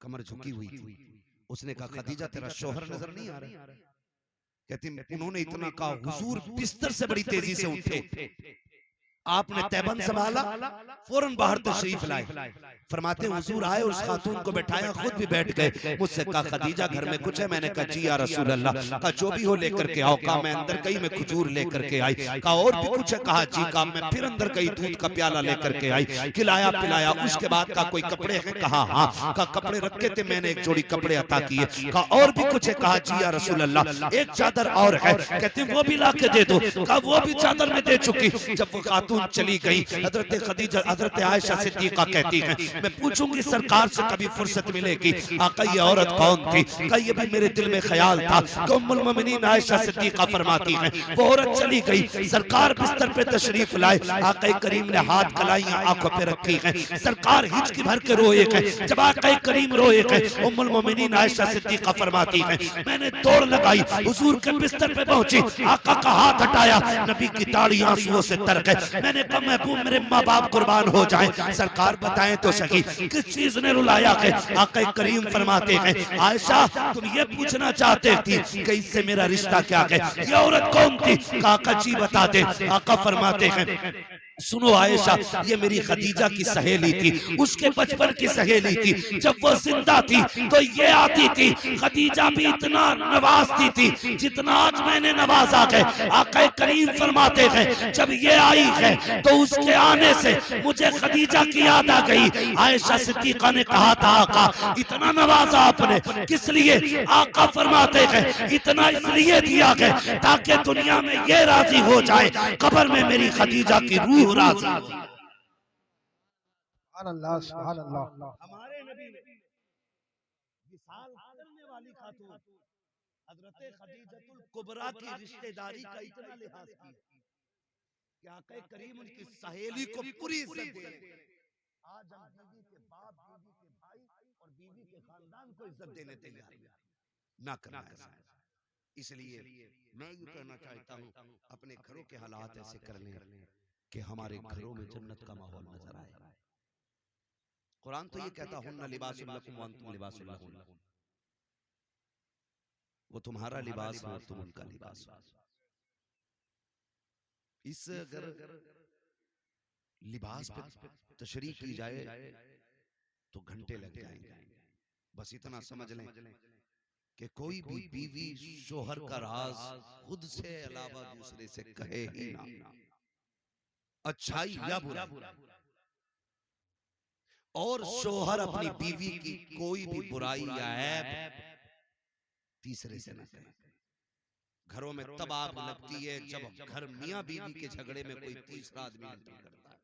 कमर झुकी हुई थी। उसने कहा खदीजा तेरा शौहर नजर नहीं आ रहा। कहती उन्होंने इतना कहा, हुजूर बिस्तर से बड़ी तेजी से उठे, आपने तैबन संभाला, फौरन बाहर तशरीफ लाए। फरमाते हुजूर आए, उस खातून को बैठाया, खुद भी बैठ गए। मुझसे कहा खदीजा घर में कुछ है? मैंने कहा जी या रसूल अल्लाह। कहा जो भी हो लेकर के आओ। कहा मैं अंदर गई, मैं खजूर लेकर के आई। कहा और भी कुछ है? कहा जी। कहा मैं फिर अंदर गई, दूध का प्याला लेकर के आई, खिलाया पिलाया। उसके बाद कहा कोई कपड़े हैं? कहा हाँ। कहा कपड़े रखे थे, मैंने एक जोड़ी कपड़े अता किए। कहा और भी कुछ है? कहा जी या रसूल अल्लाह, एक चादर और है। कहते वो भी ला के दे दो। कहा वो भी चादर में दे चुकी। जब वो खातून चली गई, हजरत खदीजा हजरत आयशा सिद्दीका कहती हैं मैं पूछूंगी सरकार से कभी फुर्सत मिलेगी, आका ये औरत कौन थी? कहा ये भी मेरे दिल में ख्याल था। कि उम्मुल मोमिनीन आयशा सिद्दीका फरमाती हैं वो औरत चली गई, सरकार बिस्तर पे तशरीफ लाए, आका करीम ने हाथ कलाइयां आंखों पे रखी हैं, सरकार हिचकी भर के रोए हैं। जब आका करीम रोए हैं, उम्मुल मोमिनीन आयशा सिद्दीका फरमाती हैं मैंने दौड़ लगाई, हुजूर के बिस्तर पे पहुंची, आका का हाथ हटाया, नबी की दाढ़ी आंसुओं से तर गए। मैंने कहा महबूब मेरे माँ बाप कुर्बान हो जाएं, सरकार बताएं तो सही किस चीज ने रुलाया है? आका करीम फरमाते हैं आयशा तुम ये पूछना चाहते थी कि इससे मेरा रिश्ता क्या है, ये औरत कौन थी? आका जी बता दे। आका फरमाते हैं सुनो आयशा, ये मेरी खदीजा की सहेली थी, उसके बचपन की सहेली थी। जब वो जिंदा थी तो ये आती थी, खदीजा भी इतना नवाजती थी जितना आज मैंने नवाजा है। आका करीम फरमाते हैं जब ये आई है तो उसके आने से मुझे खदीजा की याद आ गई। आयशा सिद्दीका ने कहा था आका इतना नवाजा आपने किस लिए? आका फरमाते हैं इतना इसलिए दिया है ताकि दुनिया में ये राजी हो जाए कब्र में मेरी खदीजा की रूह राजी हो। सुभान अल्लाह। हमारे नबी ने विसाल करने वाली खातून हजरत खदीजतुल कुबरा की रिश्तेदारी का इतना लिहाज किया कि आका करीम उनकी सहेली को पूरी इज्जत दे। आज हम बीवी के बाप, बीवी के भाई और बीवी के खानदान को इज्जत देने तैयार ना करना ऐसा। इसलिए मैं ये कहना चाहता हूँ अपने घरों के हालात ऐसे कर लें कि हमारे घरों में जन्नत का माहौल नजर आए। कुरान तो ये कहता हुन्ना लिबासुल लकुम व अंतुम लिबासुल लहुन्ना, वो तुम्हारा लिबास हो तुम उनका लिबास हो। इस अगर लिबास पे तशरीह की जाए तो घंटे लग जाएंगे। बस इतना समझ लें कि कोई भी बीवी शोहर का राज खुद से अलावा दूसरे से कहे ही ना, अच्छाई या बुराई। और शोहर अपनी बीवी की कोई भी बुराई या ऐब तीसरे से न कहे। घरों में तब आग लगती है जब घर मियां बीवी के झगड़े में कोई तीसरा आदमी एंट्री करता है,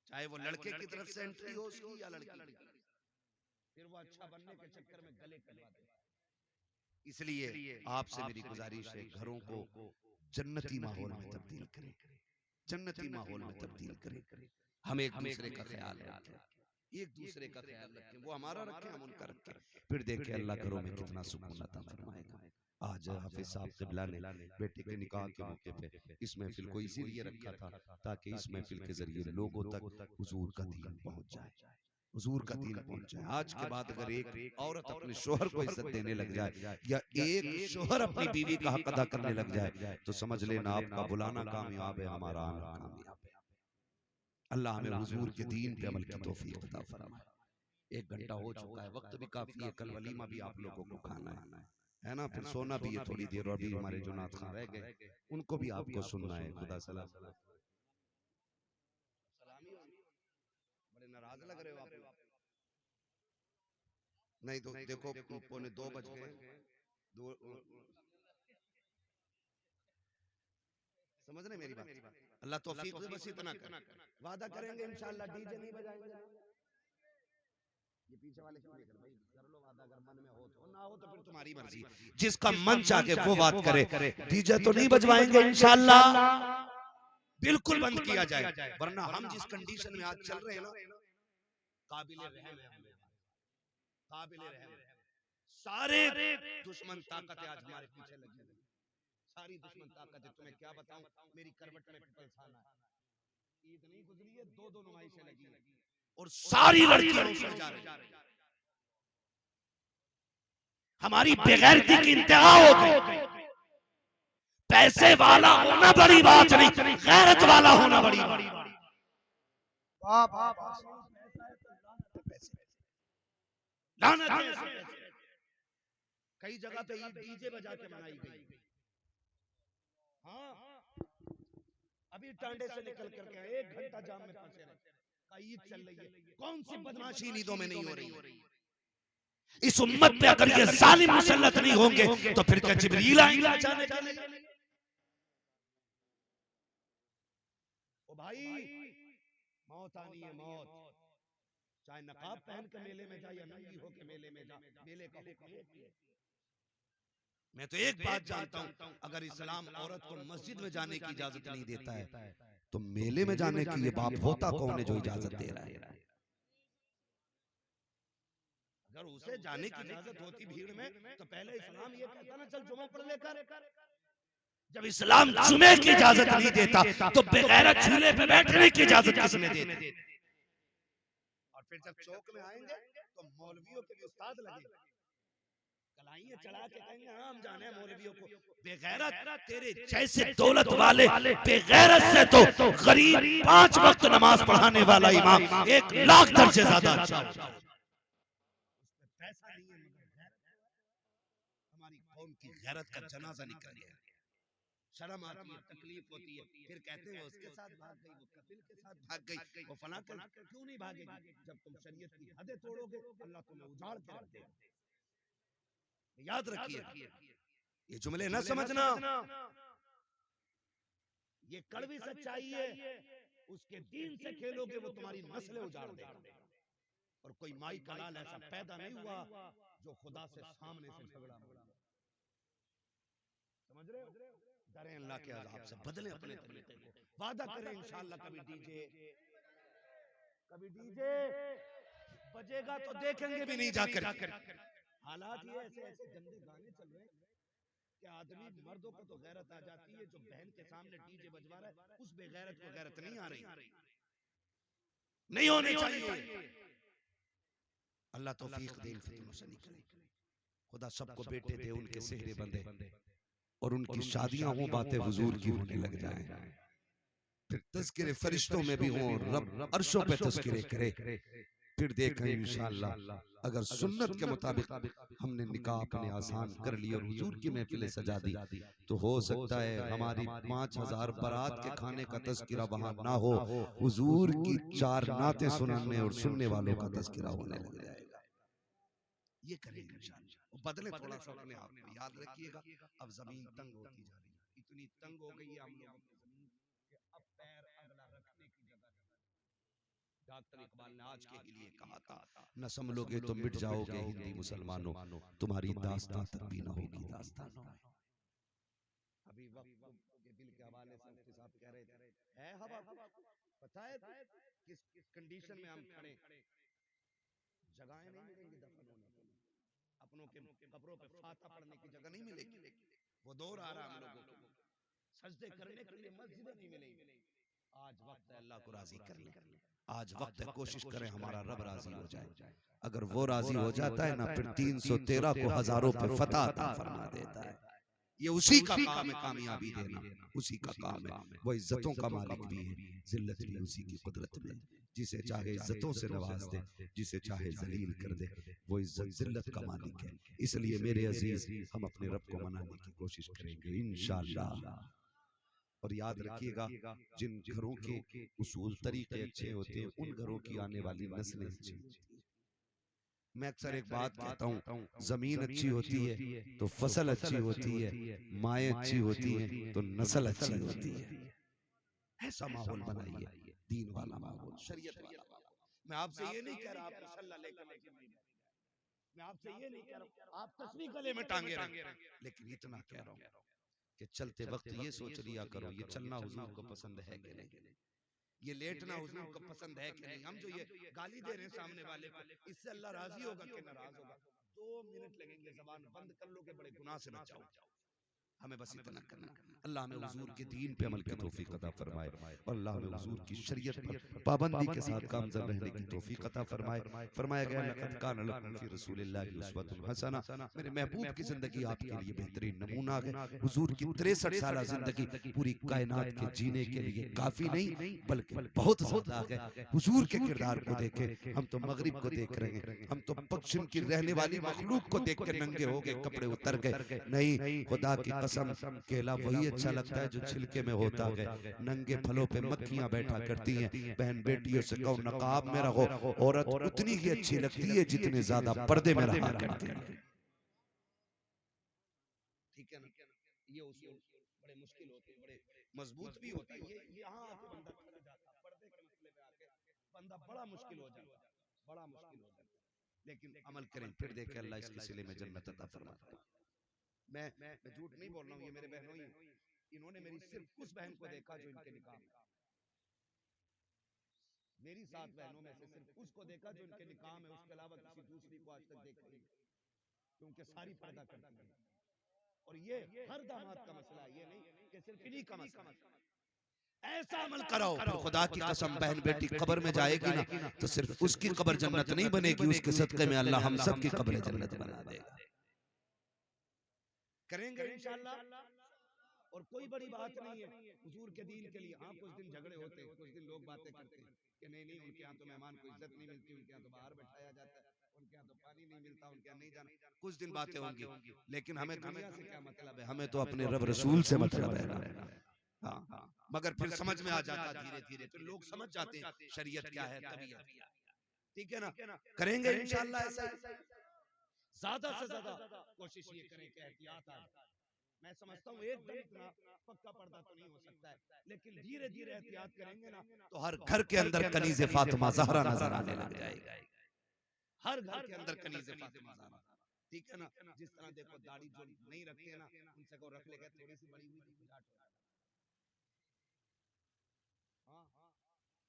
चाहे वो लड़के की तरफ से एंट्री हो उसकी या लड़की की। फिर वो अच्छा बनने के चक्कर में गले कटवा देता है। इसलिए आपसे मेरी गुजारिश है घरों को जन्नती माहौल में तब्दील करें, जन्नती माहौल में तब्दील करें। हम एक दूसरे का ख्याल रखें, एक दूसरे का ख्याल रखें, वो हमारा रखें हम उनका रखें, फिर देखें अल्लाह घरों में कितना सुकून अता फरमाएगा। आज हाफिज साहब क़िबला ने बेटे के निकाह के मौके पे इस महफिल को इसीलिए रखा था ताकि इस महफिल के जरिए लोगों तक हुजूर का दीन पहुंच जाए, हुजूर का दीन पहुंच जाए। आज के बाद अगर एक औरत अपने शोहर को इज्जत देने लग जाए या एक शोहर अपनी बीवी का हक अदा करने लग जाए तो समझ लेना आपका बुलाना कामयाब है, हमारा आना कामयाब है। अल्लाह हमें हुजूर के दीन पे अमल की तौफीक अता फरमाए। 1 घंटा हो चुका है, वक्त भी काफी है, कल वलीमा भी आप लोगों को खाना है। है ना, फिर सोना भी है थोड़ी देर, और भी हमारे जो नाथ खां रह गए उनको भी आपको सुनना है। खुदा सलाम। बड़े नाराज लग रहे हो आप। नहीं तो देखो 1:45 बज गए। समझ रहे मेरी बात? अल्लाह तौफीक दे, बस इतना कर। वादा करेंगे इंशाअल्लाह डीजे नहीं बजाएंगे। ये पीछे वाले क्यों नहीं कर भाई, कर लो वादा, अगर मन में हो तो, ना हो तो फिर तुम्हारी मर्जी। जिसका मन चाहे वो बात करे। डीजे तो नहीं बजवाएंगे इंशाअल्लाह, बिल्कुल बंद किया जाए। वरना हम जिस कंडीशन में आज चल रहे हैं ना, काबिले रहम है, काबिले रहम। सारे दुश्मन ताकतें आज हमारे पीछे लगी हुई, सारी दुश्मन ताकतें। तुम्हें क्या बताऊं, मेरी करवट में पिपलसाना है, ईद नहीं गुजरी है, 2 नुमाइशें लगी हैं और सारी लड़कियां उसमें जा रही हैं। हमारी बेगैरती की इंतहा हो गई। पैसे वाला होना बड़ी बात नहीं, गैरत वाला होना बड़ी बात। वाह वाह वाह। कई जगह पे डीजे बजा के मनाई गई। हाँ, अभी टांडे से निकल करके 1 घंटा जाम में फंसे रहे, ईद चल रही है। कौन सी बदमाशी नींदों में नहीं हो रही? इस उम्मत पे अगर ये जालिम मुसल्लत नहीं होंगे तो फिर क्या जिब्रील आएंगे अचानक? ओ भाई, मौत आनी है, मौत। चाहे नकाब पहन के मेले में जा या नंगी होके मेले में जा, मेले का हुक्म एक ही है। मैं तो एक बात जानता हूं, अगर इस्लाम औरत को मस्जिद में जाने की इजाजत नहीं देता है तो मेले में जाने की ये बाप होता कौन है जो इजाजत दे रहा है? अगर उसे जाने की इजाजत होती भीड़ में तो पहले इस्लाम ये कहता ना, चल जुमा पढ़ लेकर। जब इस्लाम जुमे की इजाजत नहीं देता तो बेगैरत झूले पे बैठने की इजाजत किसने दी? और फिर जब चौक में आएंगे तो मौलवियों के भी उस्ताद लगे, कलाइयां चढ़ा के कहेंगे हम जाने मौलवियों को। बेगैरत तेरे जैसे दौलत वाले बेगैरत से तो गरीब 5 वक्त नमाज पढ़ाने वाला इमाम 1 लाख दर्जे ज्यादा अच्छा होता है। पैसा नहीं है, हमारी कौम की गैरत का जनाजा निकल गया। शर्म आती है, तकलीफ होती है, फिर कहते हैं उसके साथ भाग गई, वो कपिल के साथ भाग गई, वो फलां के। क्यों नहीं भागेगी? जब तुम शरीयत की हदें तोड़ोगे अल्लाह तुम्हें उजाड़ के रख देगा। याद रखिए, ये जुमले न समझना, ये कड़वी सच्चाई है। उसके दीन से खेलोगे वो तुम्हारी नस्लें उजाड़ देगा। और कोई माई का लाल ऐसा पैदा नहीं हुआ जो खुदा से सामने से झगड़ा हो। समझ रहे हो? डरे अल्लाह के अज़ाब से, बदले अपने तरीके को। वादा करें इंशाअल्लाह कभी डीजे बजेगा तो देखेंगे भी नहीं जाकर। हालात ये ऐसे ऐसे गंदे गाने चल रहे हैं कि आदमी, मर्दों को तो गैरत आ जाती है, जो बहन के सामने डीजे बजवा रहा है उस बेगैरत को गैरत नहीं आ रही, नहीं होनी चाहिए। अल्लाह तौफीक दे, इन फितनों से निकले। खुदा सबको बेटे दे, उनके सेहरे बंदे और उनकी शादियां हों, बातें हुजूर की होने लग जाएं, फिर तज़किरे फरिश्तों में भी हों, रब अर्शों पे तज़किरे करे। फिर देखें इंशाअल्लाह अगर सुन्नत के मुताबिक हमने निकाह अपने आसान कर लिए और हुजूर की महफिलें सजा दी तो हो सकता है हमारी 5000 बारात के खाने का तज़किरा वहां ना हो, हुजूर की 4 नातें सुनाने और सुनने वालों का तज़किरा होने लग जाएगा। ये करेंगे इंशाअल्लाह। बदले थोड़ा सा अपने आप को, याद रखिएगा अब जमीन तंग होती जा रही है, इतनी तंग हो गई है हम लोगों की जमीन कि अब पैर अगला रखने की जगह। डॉक्टर इकबाल ने आज के लिए कहा था, न संभलोगे तो मिट जाओगे हिंदी मुसलमानों, तुम्हारी दास्तां तक भी न होगी दास्तानों में। अभी वक्त के दिल के हवाले से मुफ्ती साहब कह रहे थे, है हवा, पता है किस कंडीशन में हम खड़े, जगहें नहीं मिलेंगी दफन होने के लिए, अपनों के कब्रों पे फातिहा पढ़ने की जगह नहीं मिलेगी। वो दौर आ रहा हम लोगों को, सजदे करने के लिए मस्जिदें नहीं मिलेंगी। आज वक्त है अल्लाह को राजी करने, आज वक्त है कोशिश करें हमारा रब राजी हो जाए। अगर वो राजी हो जाता है ना, फिर 313 को हजारों पे फतह अता फरमा देता है। ये उसी का काम है कामयाबी देना, उसी का काम है। वो इज्जतों का मालिक भी है, जिल्लत भी उसी की कुदरत में। जिसे चाहे इज्जतों से नवाज दे, जिसे चाहे जलील कर दे, वो इज्जत जिल्लत का मालिक है। इसलिए मेरे अजीज, हम अपने रब को मनाने की कोशिश करेंगे इंशाअल्लाह। और याद रखिएगा, जिन घरों के उसूल तरीके अच्छे होते हैं, उन घरों की आने वाली नस्लें अच्छी होती हैं। मैं अक्सर एक बात कहता हूँ, जमीन अच्छी होती है तो फसल अच्छी होती है, माएँ अच्छी होती हैं तो नस्ल अच्छी होती है। ऐसा माहौल बनाइए, दीन वाला माहौल, शरीयत वाला माहौल। मैं आपसे ये नहीं कह रहा आप मुसल्ला लेकर मस्जिद में बैठ जाएं। मैं आपसे ये नहीं कह रहा हूं आप तस्बीह गले में टांगे रखें, लेकिन इतना कह रहा हूँ कि चलते वक्त ये सोच लिया करो, ये चलना हुजूर को पसंद है कि नहीं, ये लेटना हुजूर को पसंद है कि नहीं। हम जो ये गाली दे रहे हैं सामने वाले को, इससे अल्लाह राजी होगा कि नाराज होगा? 2 मिनट लगेंगे, जबान बंद कर लो कि बड़े गुनाह से बच जाओ। हमें बस इतना करना, अल्लाह हमें हुजूर के दीन पे अमल की तौफीक अता फरमाए, और अल्लाह हमें हुजूर की शरीयत पर पाबंदी के साथ कामज़द रहने की तौफीक अता फरमाए। फरमाया गया, लक़द कान लकुम फ़ी रसूलिल्लाहि उस्वतुन हसना, मेरे महबूब की जिंदगी आपके लिए बेहतरीन नमूना है। हुजूर की 63 साल जिंदगी पूरी कायनात के जीने के लिए काफी नहीं बल्कि बहुत ज्यादा है। हुजूर के किरदार को देखे, हम तो मगरिब को देख रहे हैं, हम तो पश्चिम की रहने वाली मखलूक को देख के नंगे हो गए, कपड़े उतर गए। नहीं, खुदा की कसम, केला वही अच्छा लगता है जो छिलके में होता है। नंगे फलों पे मक्खियां बैठा करती हैं। बहन बेटियों से कहो नकाब में रहो, औरत उतनी ही अच्छी लगती है जितने ज्यादा पर्दे में रहा करती है। ठीक है ना? ये उसूल बड़े मुश्किल होते हैं, बड़े मजबूत भी होता है। ये यहाँ आके बंदा थक जाता है, पर्दे के मसले पे आके बंदा बड़ा मुश्किल हो जाता है, बड़ा मुश्किल हो जाता है। लेकिन अमल करें, फिर देखें अल्लाह इसके सिले में जन्नत अता फरमाता है। मैं झूठ नहीं बोल रहा हूँ, ये मेरे बहनों ही, इन्होंने मेरी सिर्फ उस बहन को देखा जो इनके निकाह में, मेरी 7 बहनों में से सिर्फ उसको देखा जो इनके निकाह में, उसके अलावा किसी दूसरी को आज तक देखा नहीं, क्योंकि सारी पर्दा करती है। और ये हर दामाद का मसला है, ये नहीं कि सिर्फ इन्हीं का मसला है। ऐसा अमल कराओ, फिर खुदा की कसम बहन बेटी कब्र में जाएगी ना तो सिर्फ उसकी कब्र जन्नत नहीं बनेगी, उसके सदके में अल्लाह हम सब की कब्र जन्नत बना देगा। करेंगे इंशाअल्लाह। और कोई बड़ी बात नहीं है हुजूर के दीन के लिए। हाँ, कुछ दिन झगड़े होते हैं, कुछ दिन लोग बातें करते हैं कि नहीं उनके यहाँ तो मेहमान को इज्जत नहीं मिलती, उनके यहाँ तो बाहर बैठाया जाता है, उनके यहाँ तो पानी नहीं मिलता, उनके यहाँ नहीं जाना। कुछ दिन बातें होंगी, लेकिन हमें दुनिया से क्या मतलब है, हमें तो अपने रब रसूल से मतलब है। हाँ, मगर फिर समझ में आ जाता धीरे धीरे, फिर लोग समझ जाते हैं शरीयत क्या है, तबीयत क्या है। ठीक है ना? करेंगे इंशाअल्लाह ऐसा। ज्यादा से ज्यादा कोशिश ये करें कि एहतियात आए। मैं समझता हूँ एकदम इतना पक्का पर्दा तो नहीं हो सकता है, लेकिन धीरे धीरे एहतियात करेंगे ना तो हर घर के अंदर कनीज़े फातिमा ज़हरा नजर आने लग जाएगा। हर घर के अंदर कनीज़े फातिमा ज़हरा। ठीक है ना? जिस तरह देखो दाढ़ी जो नहीं रखते ना, उनसे को रख लेगा, थोड़ी सी बड़ी हुई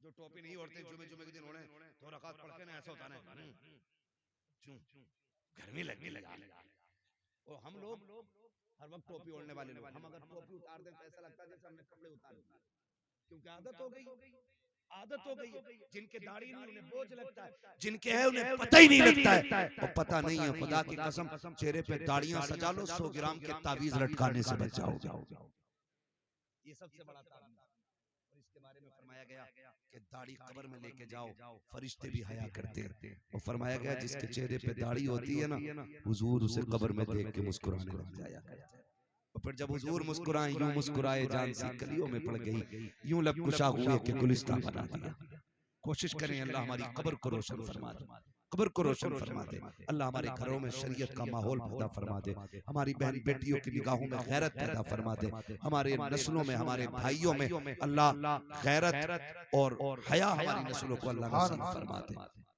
जो टोपी नहीं ओढ़ते, जुमे जुमे के दिन ओढ़े तो रकात पढ़ के ना ऐसा होता है गर्मी लगने लगी। और हम लोग हर वक्त टोपी ओढ़ने वाले लोग, हम अगर टोपी उतार दें तो ऐसा लगता है जैसे हमने कपड़े उतार दिए, क्योंकि आदत हो गई, आदत हो गई। जिनके दाढ़ी नहीं उन्हें बोझ लगता है, जिनके है उन्हें पता ही नहीं लगता है। और पता नहीं है, खुदा की कसम, चेहरे पे दाढ़ियां सजा लो, 100 ग्राम के तावीज लटकाने से बच जाओगे। ये सबसे बड़ा तावीज। और इसके बारे में फरमाया गया कि दाढ़ी कब्र में लेके जाओ, फरिश्ते भी हया करते हैं। और फरमाया गया जिसके चेहरे पे दाढ़ी होती है ना, हुजूर उसे कब्र में देख के मुस्कुराने लग जाया करते हैं। और फिर जब हुजूर मुस्कुराए, यूं मुस्कुराए जान सी कलियों में पड़ गई, यूं लब कुशा हुए कि गुलिस्तान बना दिया। कोशिश करें अल्लाह हमारी कब्र को रोशन फरमा दे, कब्र को रोशन फरमा दे। अल्लाह हमारे घरों में शरीयत का माहौल पैदा फरमा दे, हमारी बहन बेटियों की निगाहों में गैरत पैदा फरमा दे, हमारे नस्लों में, हमारे भाइयों में अल्लाह गैरत और हया हमारी नस्लों को अल्लाह नसीब फरमा दे,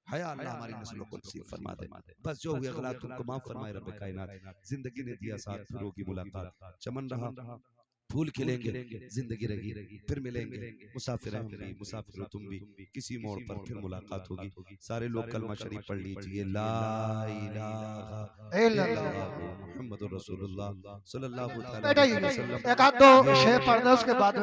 हया अल्लाह हमारी नस्लों को नसीब फरमा दे। बस जो हुए गलत उनको माफ फरमाए रब कायनात। जिंदगी ने दिया साथ, फिर होगी मुलाकात, चमन रहा फूल खिलेंगे, जिंदगी रहेगी, फिर मिलेंगे, मुसाफिर हम भी, मुसाफिर तुम भी, किसी मोड़ पर फिर मुलाकात होगी। सारे लोग कलमा शरीफ पढ़ लीजिए, ला इलाहा इल्लल्लाह मुहम्मदुर रसूलुल्लाह सल्लल्लाहु अलैहि वसल्लम। एक आध दो शेर पढ़ दो उसके बाद